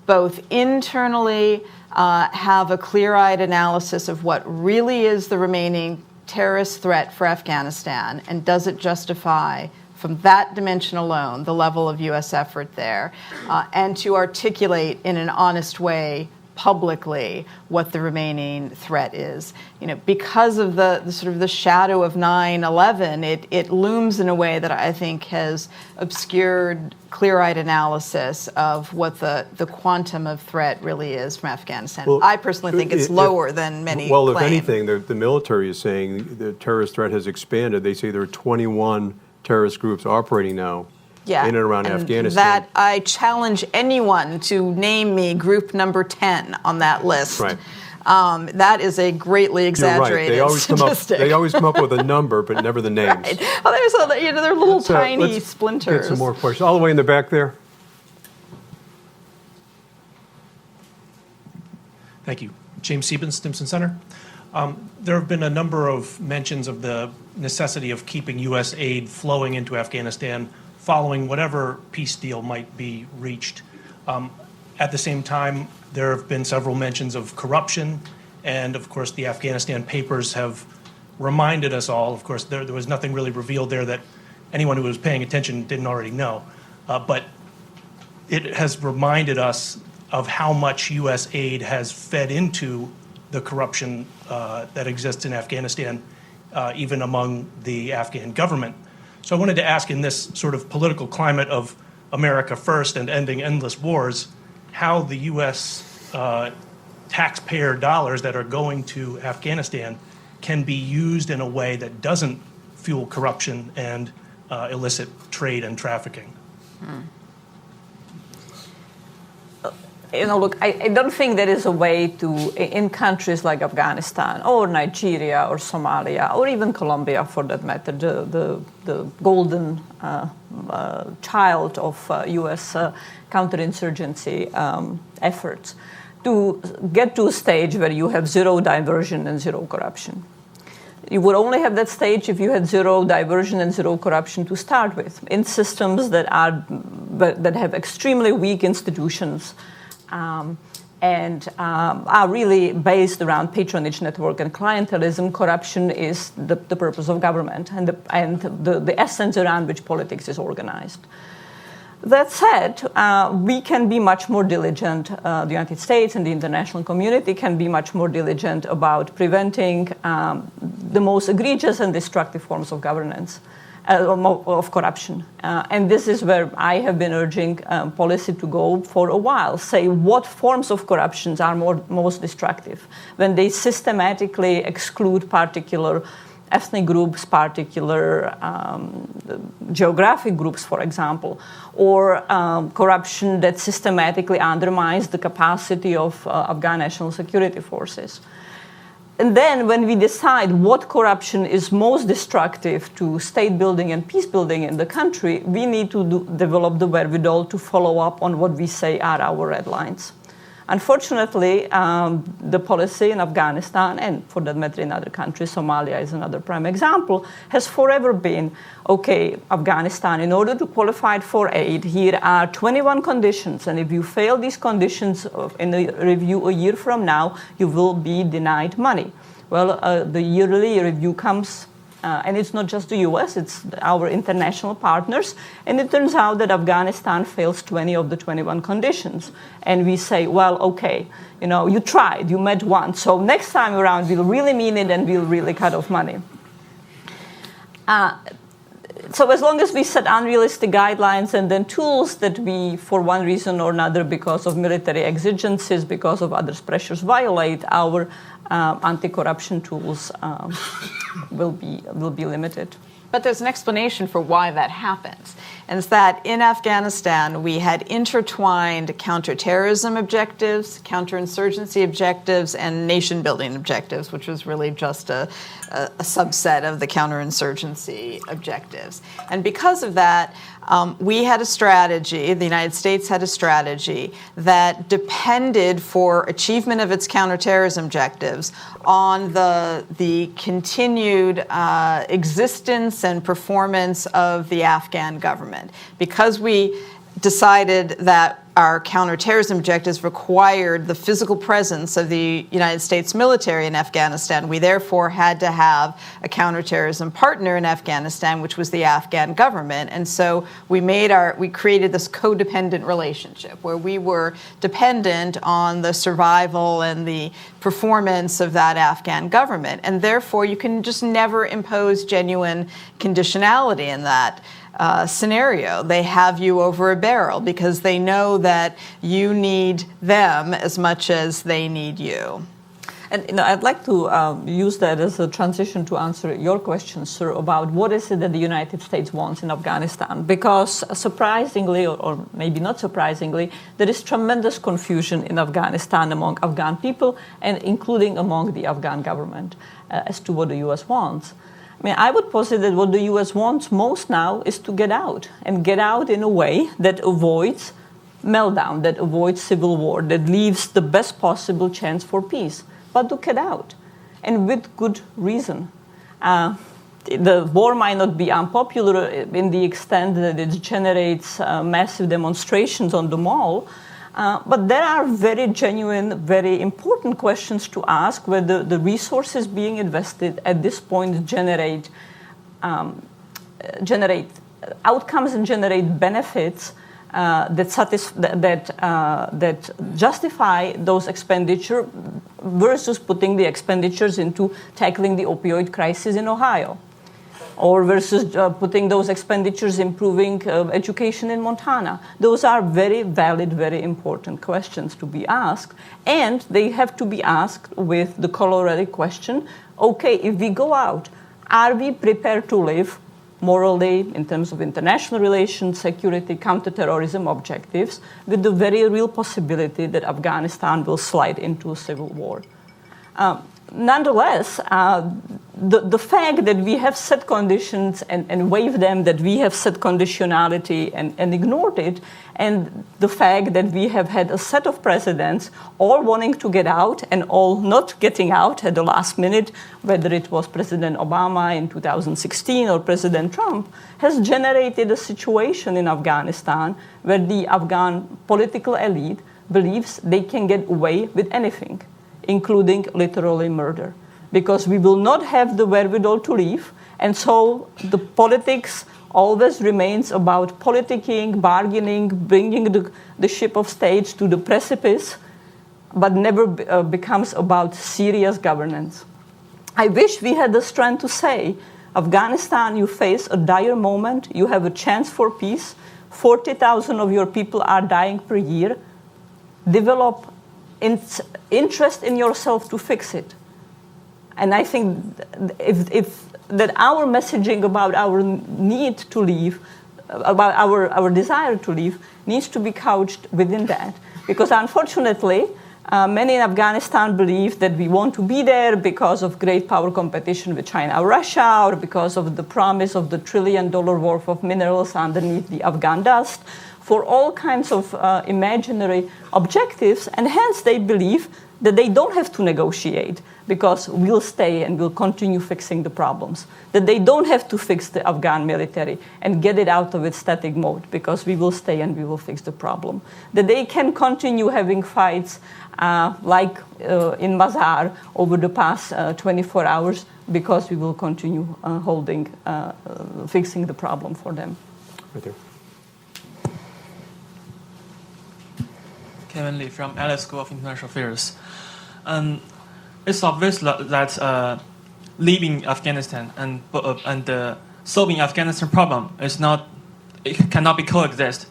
both internally have a clear-eyed analysis of what really is the remaining terrorist threat for Afghanistan, and does it justify, from that dimension alone, the level of U.S. effort there, and to articulate in an honest way publicly what the remaining threat is. You know, because of the sort of the shadow of 9/11, it looms in a way that I think has obscured clear-eyed analysis of what the quantum of threat really is from Afghanistan. Well, I personally think it's lower than many Well, claim. if anything, the military is saying the terrorist threat has expanded. They say there are 21 terrorist groups operating now in and around Afghanistan. That I challenge anyone to name me group number 10 on that list. Right. That is a greatly exaggerated statistic. They always come up with a number, but never the names. Right. Well, they're little tiny splinters. Get some more questions. All the way in the back there. Thank you. James Siebens, Stimson Center. There have been a number of mentions of the necessity of keeping U.S. aid flowing into Afghanistan following whatever peace deal might be reached. At the same time, there have been several mentions of corruption, and of course the Afghanistan papers have reminded us all, of course there was nothing really revealed there that anyone who was paying attention didn't already know, but it has reminded us of how much U.S. aid has fed into the corruption that exists in Afghanistan, even among the Afghan government. So I wanted to ask, in this sort of political climate of America first and ending endless wars, how the U.S. Taxpayer dollars that are going to Afghanistan can be used in a way that doesn't fuel corruption and illicit trade and trafficking. You know, look, I don't think there is a way to, in countries like Afghanistan or Nigeria or Somalia or even Colombia, for that matter, the golden child of U.S. counterinsurgency efforts, to get to a stage where you have zero diversion and zero corruption. You would only have that stage if you had zero diversion and zero corruption to start with, in systems that have extremely weak institutions, and are really based around patronage network and clientelism. Corruption is the purpose of government and the essence around which politics is organized. That said, we can be much more diligent, the United States and the international community can be much more diligent about preventing the most egregious and destructive forms of governance, of corruption. And this is where I have been urging policy to go for a while. Say what forms of corruptions are most destructive, when they systematically exclude particular ethnic groups, particular geographic groups, for example, or corruption that systematically undermines the capacity of Afghan national security forces. And then when we decide what corruption is most destructive to state building and peace building in the country, we need to develop the wherewithal to follow up on what we say are our red lines. Unfortunately, the policy in Afghanistan, and for that matter in other countries, Somalia is another prime example, has forever been, okay, Afghanistan, in order to qualify for aid, here are 21 conditions, and if you fail these conditions in a review a year from now, you will be denied money. Well, the yearly review comes, and it's not just the US, it's our international partners, and it turns out that Afghanistan fails 20 of the 21 conditions. And we say, well, okay, you tried, you met once, so next time around we'll really mean it and we'll really cut off money. So as long as we set unrealistic guidelines and then tools that we, for one reason or another, because of military exigencies, because of others' pressures, violate, our anti-corruption tools will be limited. But there's an explanation for why that happens. And it's that in Afghanistan, we had intertwined counterterrorism objectives, counterinsurgency objectives, and nation-building objectives, which was really just a subset of the counterinsurgency objectives. And because of that, we had a strategy, the United States had a strategy that depended for achievement of its counterterrorism objectives on the continued existence and performance of the Afghan government. Because we decided that our counterterrorism objectives required the physical presence of the United States military in Afghanistan, we therefore had to have a counterterrorism partner in Afghanistan, which was the Afghan government. And so we created this codependent relationship where we were dependent on the survival and the performance of that Afghan government. And therefore, you can just never impose genuine conditionality in that scenario. They have you over a barrel because they know that you need them as much as they need you. And I'd like to use that as a transition to answer your question, sir, about what is it that the United States wants in Afghanistan. Because surprisingly, or maybe not surprisingly, there is tremendous confusion in Afghanistan among Afghan people and including among the Afghan government as to what the U.S. wants. I mean, I would posit that what the U.S. wants most now is to get out, and get out in a way that avoids meltdown, that avoids civil war, that leaves the best possible chance for peace, but to get out, and with good reason. The war might not be unpopular in the extent that it generates massive demonstrations on the mall, but there are very genuine, very important questions to ask whether the resources being invested at this point generate outcomes and generate benefits that justify those expenditure versus putting the expenditures into tackling the opioid crisis in Ohio, or versus putting those expenditures improving education in Montana. Those are very valid, very important questions to be asked, and they have to be asked with the corollary question, okay, if we go out, are we prepared to live morally, in terms of international relations, security, counterterrorism objectives, with the very real possibility that Afghanistan will slide into a civil war? Nonetheless, the fact that we have set conditions and waived them, that we have set conditionality and ignored it, and the fact that we have had a set of presidents all wanting to get out and all not getting out at the last minute, whether it was President Obama in 2016 or President Trump, has generated a situation in Afghanistan where the Afghan political elite believes they can get away with anything, including literally murder, because we will not have the wherewithal to leave, and so the politics always remains about politicking, bargaining, bringing the ship of state to the precipice, but never becomes about serious governance. I wish we had the strength to say, Afghanistan, you face a dire moment, you have a chance for peace, 40,000 of your people are dying per year, develop interest in yourself to fix it. And I think if that our messaging about our need to leave, about our desire to leave, needs to be couched within that. Because unfortunately, many in Afghanistan believe that we want to be there because of great power competition with China or Russia, or because of the promise of the $1 trillion worth of minerals underneath the Afghan dust. for all kinds of imaginary objectives, and hence they believe that they don't have to negotiate because we'll stay and we'll continue fixing the problems, that they don't have to fix the Afghan military and get it out of its static mode because we will stay and we will fix the problem, that they can continue having fights like in Mazar over the past 24 hours because we will continue fixing the problem for them. Right there. Kevin Lee from LA School of International Affairs. It's obvious that leaving Afghanistan and solving Afghanistan problem it cannot be coexist.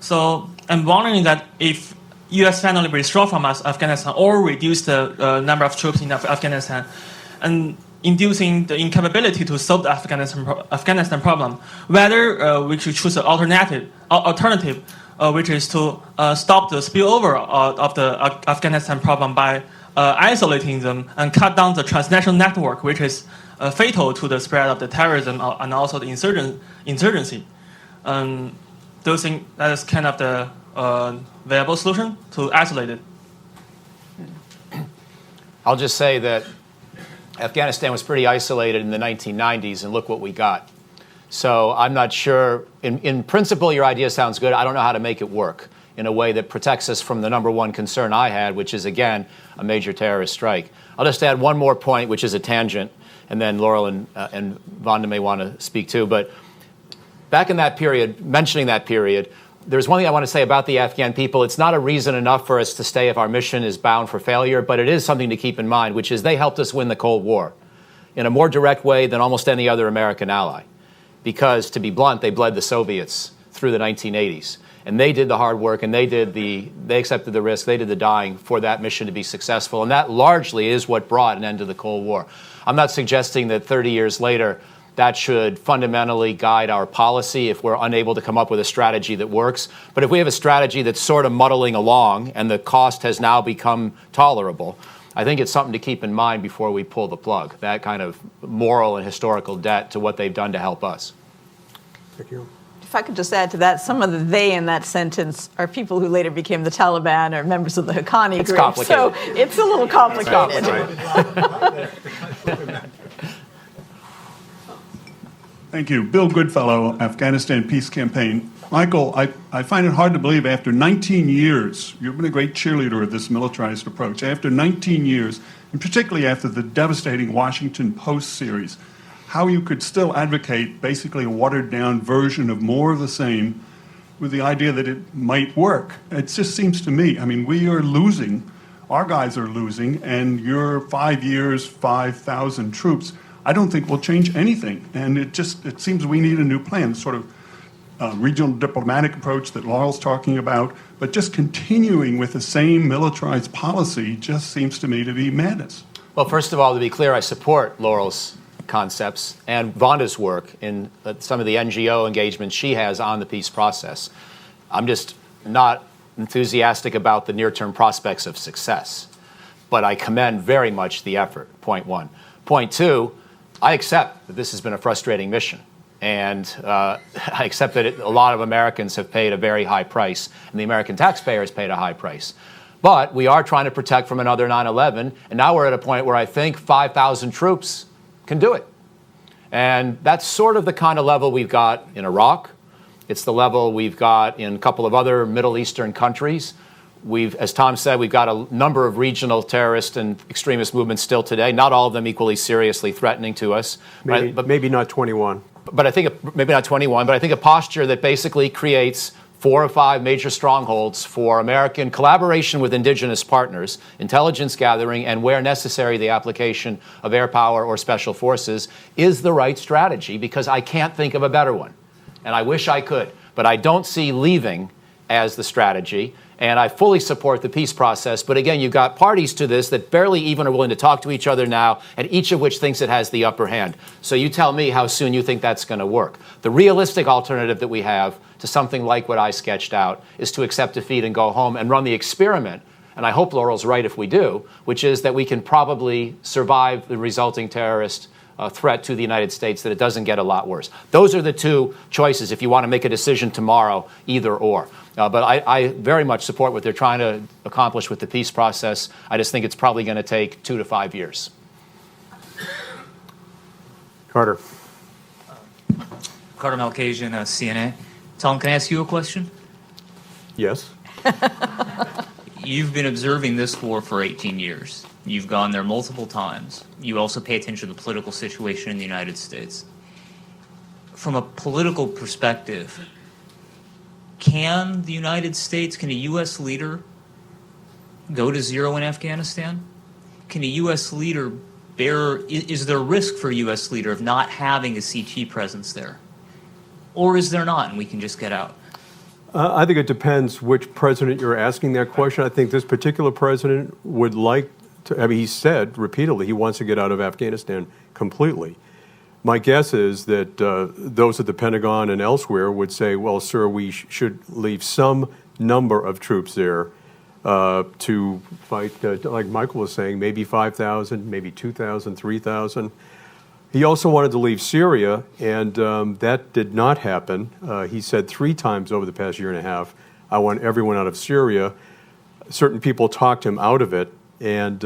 So I'm wondering that if U.S. finally withdraw from Afghanistan or reduce the number of troops in Afghanistan, and inducing the incapability to solve the Afghanistan problem, whether we should choose an alternative, which is to stop the spillover of the Afghanistan problem by isolating them and cut down the transnational network, which is fatal to the spread of the terrorism and also the insurgency. Do you think that is kind of the viable solution to isolate it? I'll just say that Afghanistan was pretty isolated in the 1990s, and look what we got. So I'm not sure. In principle, your idea sounds good. I don't know how to make it work in a way that protects us from the number one concern I had, which is, again, a major terrorist strike. I'll just add one more point, which is a tangent, and then Laurel and Vonda may want to speak too. But back in that period, mentioning that period, there's one thing I want to say about the Afghan people. It's not a reason enough for us to stay if our mission is bound for failure, but it is something to keep in mind, which is they helped us win the Cold War in a more direct way than almost any other American ally. Because, to be blunt, they bled the Soviets through the 1980s. And they did the hard work, and they accepted the risk, they did the dying for that mission to be successful. And that largely is what brought an end to the Cold War. I'm not suggesting that 30 years later that should fundamentally guide our policy if we're unable to come up with a strategy that works. But if we have a strategy that's sort of muddling along and the cost has now become tolerable, I think it's something to keep in mind before we pull the plug, that kind of moral and historical debt to what they've done to help us. Thank you. If I could just add to that, some of the they in that sentence are people who later became the Taliban or members of the Haqqani group. Complicated. So it's a little complicated. Thank you. Bill Goodfellow, Afghanistan Peace Campaign. Michael, I find it hard to believe after 19 years, you've been a great cheerleader of this militarized approach. After 19 years, and particularly after the devastating Washington Post series, how you could still advocate basically a watered-down version of more of the same with the idea that it might work. It just seems to me, I mean, we are losing, our guys are losing, and your 5 years, 5,000 troops, I don't think will change anything. And it seems we need a new plan, sort of regional diplomatic approach that Laurel's talking about, but just continuing with the same militarized policy just seems to me to be madness. Well, first of all, to be clear, I support Laurel's concepts and Vonda's work in some of the NGO engagements she has on the peace process. I'm just not enthusiastic about the near-term prospects of success, but I commend very much the effort, point one. Point two, I accept that this has been a frustrating mission, and I accept that a lot of Americans have paid a very high price, and the American taxpayer has paid a high price. But we are trying to protect from another 9/11, and now we're at a point where I think 5,000 troops can do it. And that's sort of the kind of level we've got in Iraq. It's the level we've got in a couple of other Middle Eastern countries. As Tom said, we've got a number of regional terrorist and extremist movements still today, not all of them equally seriously threatening to us. Maybe not 21. But I think, maybe not 21, but I think a posture that basically creates 4 or 5 major strongholds for American collaboration with indigenous partners, intelligence gathering, and where necessary, the application of air power or special forces is the right strategy, because I can't think of a better one. And I wish I could, but I don't see leaving as the strategy. And I fully support the peace process. But again, you've got parties to this that barely even are willing to talk to each other now, and each of which thinks it has the upper hand. So you tell me how soon you think that's going to work. The realistic alternative that we have to something like what I sketched out is to accept defeat and go home and run the experiment. And I hope Laurel's right if we do, which is that we can probably survive the resulting terrorist threat to the United States, that it doesn't get a lot worse. Those are the two choices if you want to make a decision tomorrow, either or. But I very much support what they're trying to accomplish with the peace process. I just think it's probably going to take 2 to 5 years. Carter. Carter Malkasian, CNN. Tom, can I ask you a question? Yes. You've been observing this war for 18 years. You've gone there multiple times. You also pay attention to the political situation in the United States. From a political perspective, can the United States, can a U.S. leader go to zero in Afghanistan? Can a U.S. leader is there a risk for a U.S. leader of not having a CT presence there? Or is there not, and we can just get out? I think it depends which president you're asking that question. I think this particular president would like to, he said repeatedly he wants to get out of Afghanistan completely. My guess is that those at the Pentagon and elsewhere would say, well, sir, we should leave some number of troops there to fight, like Michael was saying, maybe 5,000, maybe 2,000, 3,000. He also wanted to leave Syria, and that did not happen. He said 3 times over the past year and a half, I want everyone out of Syria. Certain people talked him out of it, and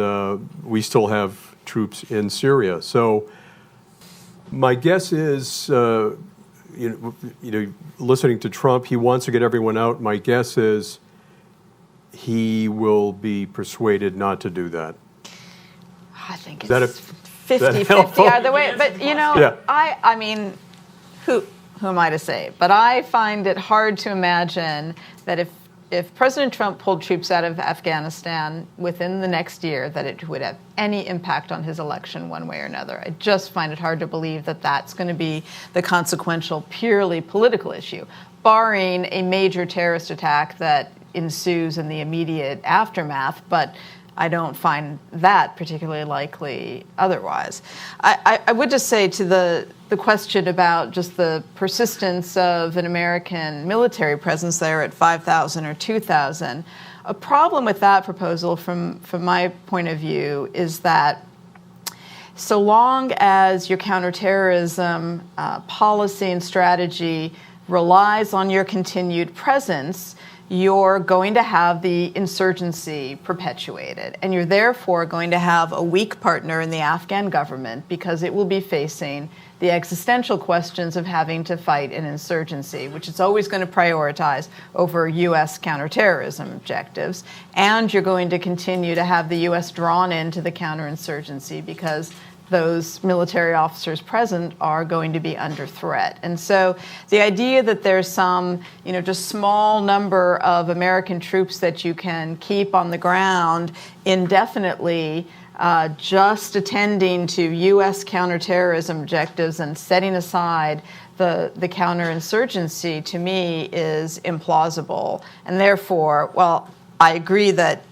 we still have troops in Syria. So my guess is, listening to Trump, he wants to get everyone out. My guess is he will be persuaded not to do that. I think Is that it's 50-50 either way. But, Yeah. I mean, who am I to say? But I find it hard to imagine that if President Trump pulled troops out of Afghanistan within the next year, that it would have any impact on his election one way or another. I just find it hard to believe that that's going to be the consequential, purely political issue, barring a major terrorist attack that ensues in the immediate aftermath. But I don't find that particularly likely otherwise. I would just say to the question about just the persistence of an American military presence there at 5,000 or 2,000, a problem with that proposal from my point of view is that so long as your counterterrorism policy and strategy relies on your continued presence, you're going to have the insurgency perpetuated. And you're therefore going to have a weak partner in the Afghan government because it will be facing the existential questions of having to fight an insurgency, which it's always going to prioritize over U.S. counterterrorism objectives. And you're going to continue to have the U.S. drawn into the counterinsurgency because those military officers present are going to be under threat. And so the idea that there's some, just small number of American troops that you can keep on the ground indefinitely, just attending to U.S. counterterrorism objectives and setting aside the counterinsurgency, to me, is implausible. And therefore, while I agree that,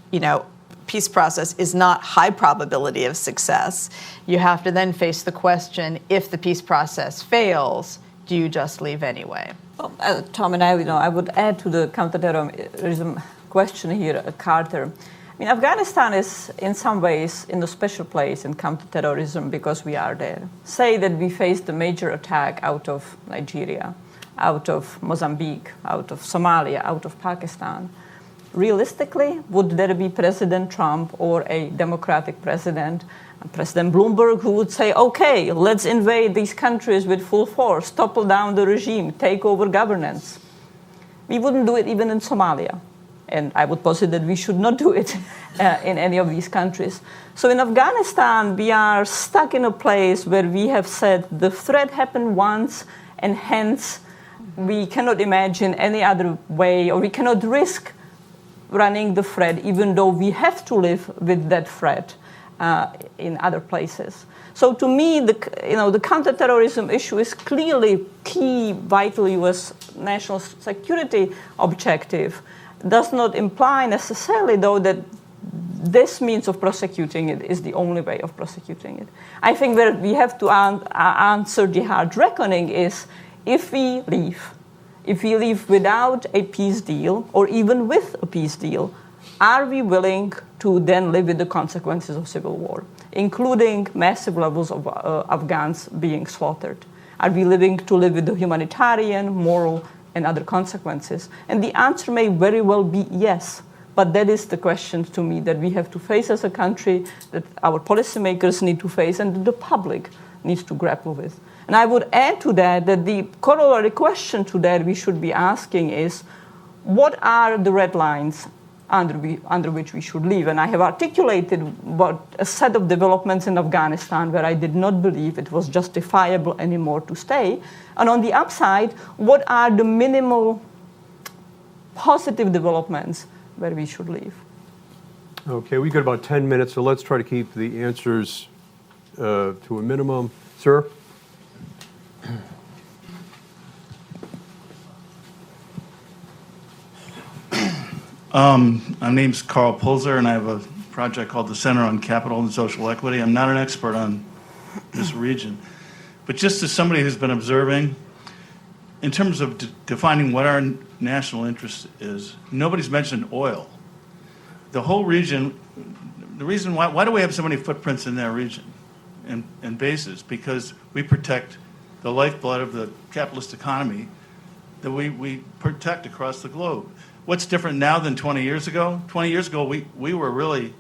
peace process is not high probability of success, you have to then face the question, if the peace process fails, do you just leave anyway? Well, Tom and I would add to the counterterrorism question here, Carter. I mean, Afghanistan is in some ways in a special place in counterterrorism because we are there. Say that we faced a major attack out of Nigeria, out of Mozambique, out of Somalia, out of Pakistan. Realistically, would there be President Trump or a Democratic president, President Bloomberg, who would say, okay, let's invade these countries with full force, topple down the regime, take over governance? We wouldn't do it even in Somalia. And I would posit that we should not do it in any of these countries. So in Afghanistan, we are stuck in a place where we have said the threat happened once, and hence we cannot imagine any other way, or we cannot risk running the threat, even though we have to live with that threat in other places. So to me, the counterterrorism issue is clearly key, vital U.S. national security objective. Does not imply necessarily, though, that this means of prosecuting it is the only way of prosecuting it. I think where we have to answer the hard reckoning is if we leave without a peace deal, or even with a peace deal, are we willing to then live with the consequences of civil war, including massive levels of Afghans being slaughtered? Are we willing to live with the humanitarian, moral, and other consequences? And the answer may very well be yes. But that is the question to me that we have to face as a country, that our policymakers need to face, and that the public needs to grapple with. And I would add to that that the corollary question to that we should be asking is, what are the red lines under which we should live? And I have articulated what a set of developments in Afghanistan where I did not believe it was justifiable anymore to stay. And on the upside, what are the minimal positive developments where we should live? Okay, we've got about 10 minutes, so let's try to keep the answers to a minimum. Sir? My name's Carl Pulzer, and I have a project called the Center on Capital and Social Equity. I'm not an expert on this region, but just as somebody who's been observing, in terms of defining what our national interest is, nobody's mentioned oil. The whole region, the reason why do we have so many footprints in that region and bases? Because we protect the lifeblood of the capitalist economy that we protect across the globe. What's different now than 20 years ago? 20 years ago, we were really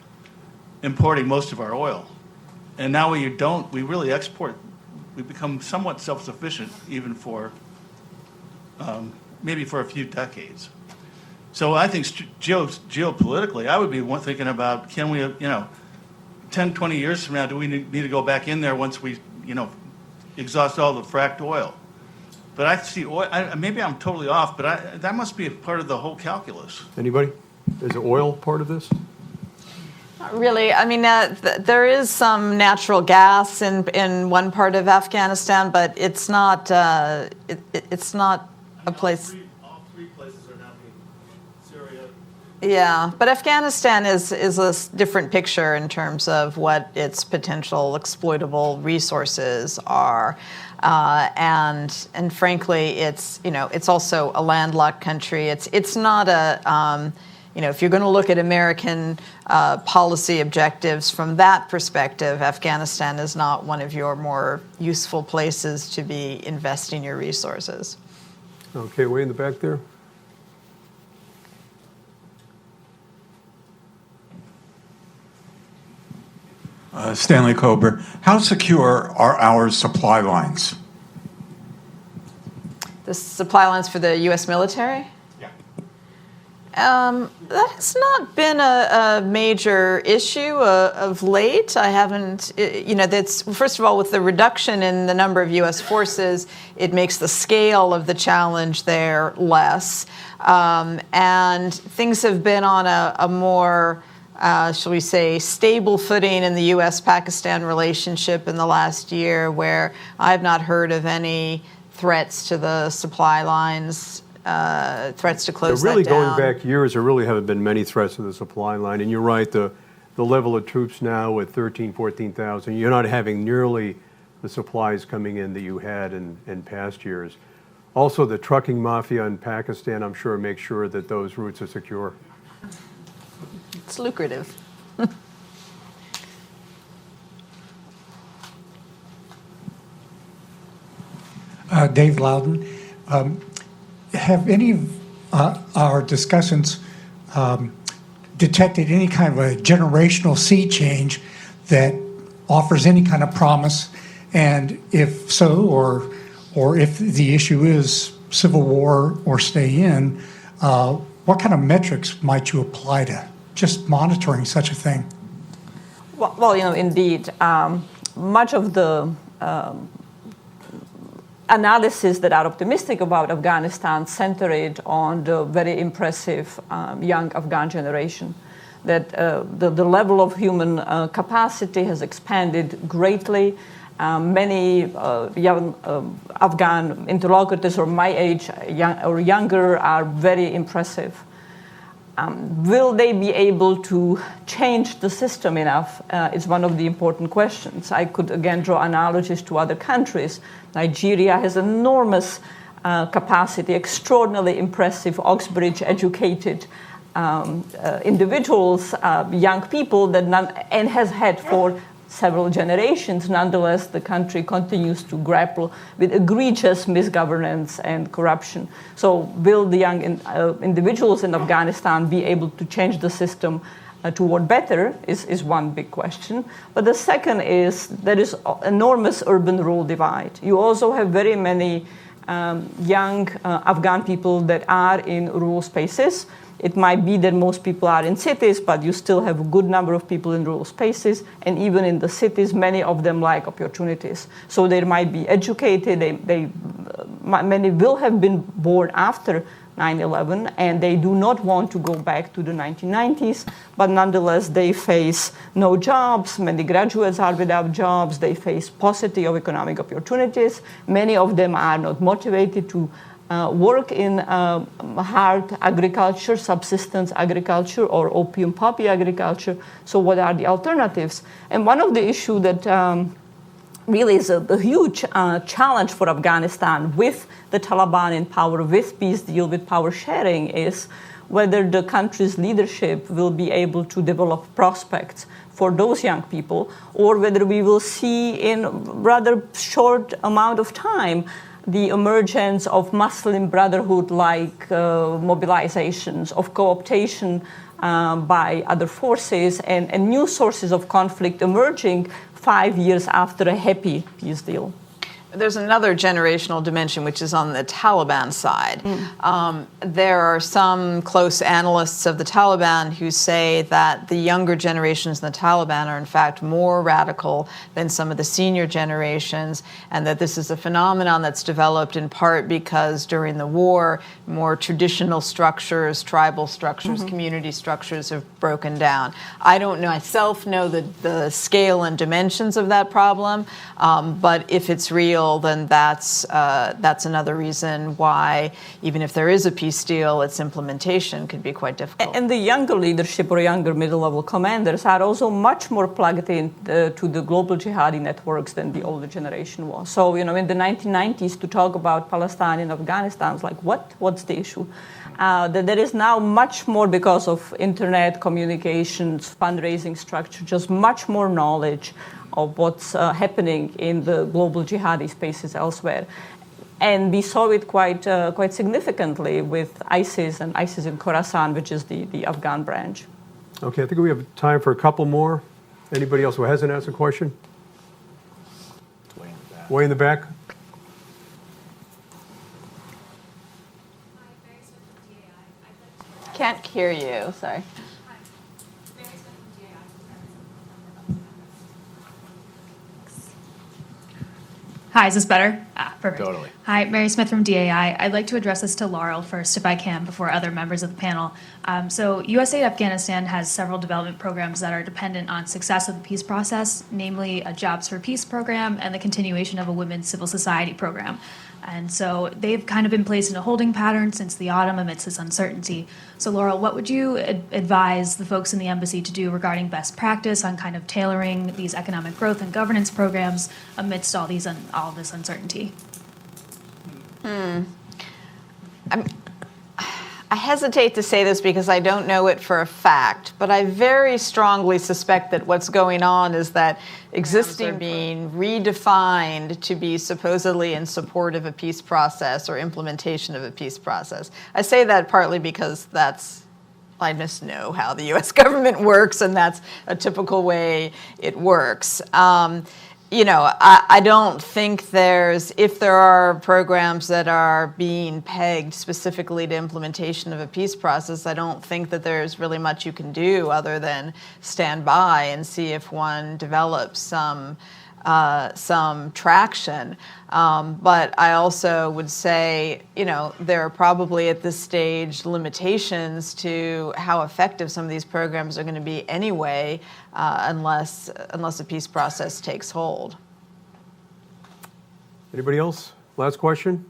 importing most of our oil. And now we really export. We become somewhat self-sufficient even for maybe for a few decades. So I think geopolitically, I would be thinking about, can we, 10, 20 years from now, do we need to go back in there once we, exhaust all the fracked oil? But I see oil, maybe I'm totally off, but that must be a part of the whole calculus. Anybody? Is oil part of this? Not really. I mean, there is some natural gas in one part of Afghanistan, but it's not it's not a place. All three places are now being Syria. Yeah, but Afghanistan is a different picture in terms of what its potential exploitable resources are. And frankly, it's also a landlocked country. It's not a, if you're going to look at American policy objectives from that perspective, Afghanistan is not one of your more useful places to be investing your resources. Okay, way in the back there. Stanley Kober, how secure are our supply lines? The supply lines for the U.S. military? Yeah. That has not been a major issue of late. I haven't, that's, first of all, with the reduction in the number of U.S. forces, it makes the scale of the challenge there less. And things have been on a more, shall we say, stable footing in the U.S.-Pakistan relationship in the last year, where I've not heard of any threats to the supply lines, threats to close that down. Really going back years, there really haven't been many threats to the supply line. And you're right, the level of troops now at 13,000, 14,000, you're not having nearly the supplies coming in that you had in past years. Also, the trucking mafia in Pakistan, I'm sure, makes sure that those routes are secure. It's lucrative. Dave Loudon, have any of our discussants detected any kind of a generational sea change that offers any kind of promise? And if so, or if the issue is civil war or stay in, what kind of metrics might you apply to just monitoring such a thing? Well, indeed, much of the analysis that are optimistic about Afghanistan centered on the very impressive young Afghan generation. That the level of human capacity has expanded greatly. Many young Afghan interlocutors or my age or younger are very impressive. Will they be able to change the system enough is one of the important questions. I could again draw analogies to other countries. Nigeria has enormous capacity, extraordinarily impressive, Oxbridge educated individuals, young people, and has had for several generations. Nonetheless, the country continues to grapple with egregious misgovernance and corruption. So will the young individuals in Afghanistan be able to change the system toward better is one big question. But the second is there is enormous urban-rural divide. You also have very many young Afghan people that are in rural spaces. It might be that most people are in cities, but you still have a good number of people in rural spaces. And even in the cities, many of them lack opportunities. So they might be educated. Many will have been born after 9/11, and they do not want to go back to the 1990s. But nonetheless, they face no jobs. Many graduates are without jobs. They face paucity of economic opportunities. Many of them are not motivated to work in hard agriculture, subsistence agriculture, or opium poppy agriculture. So what are the alternatives? And one of the issues that really is a huge challenge for Afghanistan with the Taliban in power, with peace deal, with power sharing, is whether the country's leadership will be able to develop prospects for those young people, or whether we will see in rather short amount of time the emergence of Muslim Brotherhood-like mobilizations, of co-optation by other forces, and new sources of conflict emerging 5 years after a happy peace deal. There's another generational dimension, which is on the Taliban side. There are some close analysts of the Taliban who say that the younger generations in the Taliban are, in fact, more radical than some of the senior generations, and that this is a phenomenon that's developed in part because during the war, more traditional structures, tribal structures, community structures have broken down. I don't know, myself know the scale and dimensions of that problem, but if it's real, then that's another reason why, even if there is a peace deal, its implementation could be quite difficult. And the younger leadership or younger middle-level commanders are also much more plugged in to the global jihadi networks than the older generation was. So, in the 1990s, to talk about Palestine and Afghanistan is like, what's the issue? There is now much more, because of internet communications, fundraising structure, just much more knowledge of what's happening in the global jihadi spaces elsewhere. And we saw it quite significantly with ISIS and ISIS in Khorasan, which is the Afghan branch. Okay, I think we have time for a couple more. Anybody else who hasn't asked a question? Way in the back. Can't hear you, sorry. Hi, is this better? Perfect. Totally. Hi, Mary Smith from DAI. I'd like to address this to Laurel first, if I can, before other members of the panel. So USAID Afghanistan has several development programs that are dependent on success of the peace process, namely a Jobs for Peace program and the continuation of a women's civil society program. And so they've kind of been placed in a holding pattern since the autumn amidst this uncertainty. So Laurel, what would you advise the folks in the embassy to do regarding best practice on kind of tailoring these economic growth and governance programs amidst all this uncertainty? I hesitate to say this because I don't know it for a fact, but I very strongly suspect that what's going on is that existing being redefined to be supposedly in support of a peace process or implementation of a peace process. I say that partly because I just know how the U.S. government works, and that's a typical way it works. I don't think if there are programs that are being pegged specifically to implementation of a peace process, I don't think that there's really much you can do other than stand by and see if one develops some traction. But I also would say, there are probably at this stage limitations to how effective some of these programs are going to be anyway, unless a peace process takes hold. Anybody else? Last question?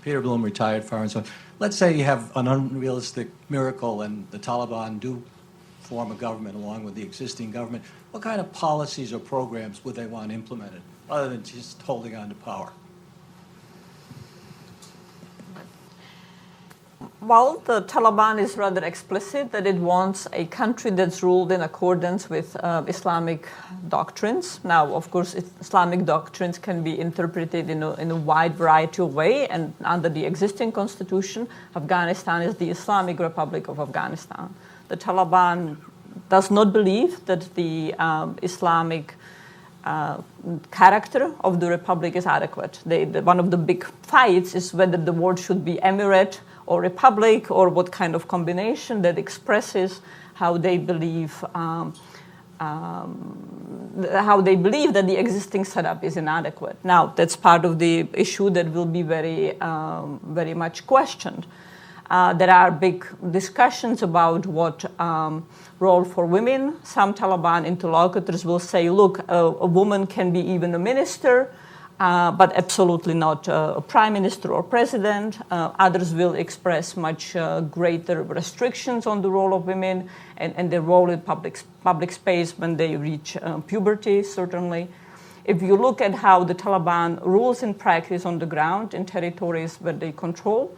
Peter Bloom, retired Foreign Service. Let's say you have an unrealistic miracle and the Taliban do form a government along with the existing government. What kind of policies or programs would they want implemented other than just holding on to power? Well, the Taliban is rather explicit that it wants a country that's ruled in accordance with Islamic doctrines. Now, of course, Islamic doctrines can be interpreted in a wide variety of ways, and under the existing constitution, Afghanistan is the Islamic Republic of Afghanistan. The Taliban does not believe that the Islamic character of the republic is adequate. One of the big fights is whether the word should be emirate or republic, or what kind of combination that expresses how they believe that the existing setup is inadequate. Now, that's part of the issue that will be very, very much questioned. There are big discussions about what role for women. Some Taliban interlocutors will say, look, a woman can be even a minister, but absolutely not a prime minister or president. Others will express much greater restrictions on the role of women and their role in public space when they reach puberty, certainly. If you look at how the Taliban rules in practice on the ground in territories where they control,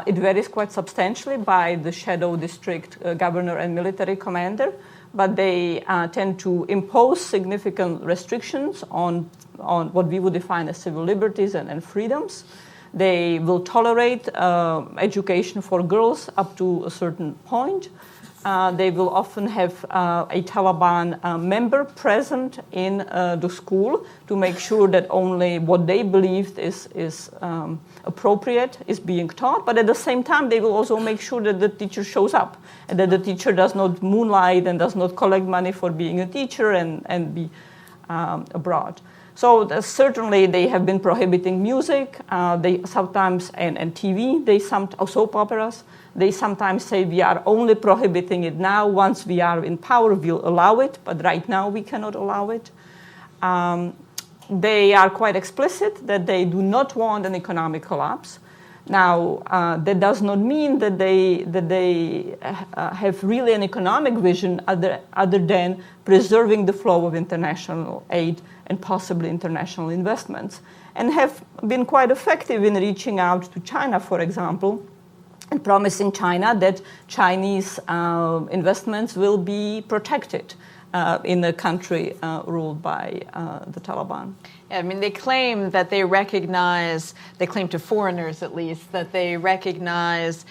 it varies quite substantially by the shadow district governor and military commander, but they tend to impose significant restrictions on what we would define as civil liberties and freedoms. They will tolerate education for girls up to a certain point. They will often have a Taliban member present in the school to make sure that only what they believe is appropriate is being taught. But at the same time, they will also make sure that the teacher shows up and that the teacher does not moonlight and does not collect money for being a teacher and be abroad. So certainly they have been prohibiting music. They sometimes and TV. They soap operas. They sometimes say we are only prohibiting it now. Once we are in power, we'll allow it, but right now we cannot allow it. They are quite explicit that they do not want an economic collapse. Now, that does not mean that they have really an economic vision other than preserving the flow of international aid and possibly international investments, and have been quite effective in reaching out to China, for example, and promising China that Chinese investments will be protected in a country ruled by the Taliban. Yeah, I mean, they claim that they claim to foreigners at least, that they recognize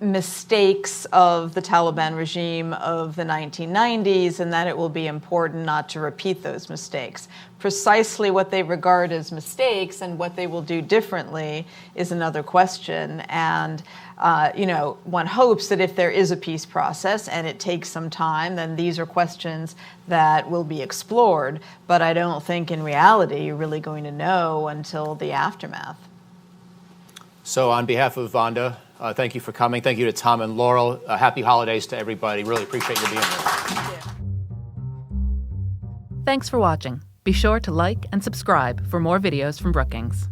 mistakes of the Taliban regime of the 1990s and that it will be important not to repeat those mistakes. Precisely what they regard as mistakes and what they will do differently is another question. And one hopes that if there is a peace process and it takes some time, then these are questions that will be explored. But I don't think in reality you're really going to know until the aftermath. So on behalf of Vonda, thank you for coming. Thank you to Tom and Laurel. Happy holidays to everybody. Really appreciate you being here. Thanks for watching. Be sure to like and subscribe for more videos from Brookings.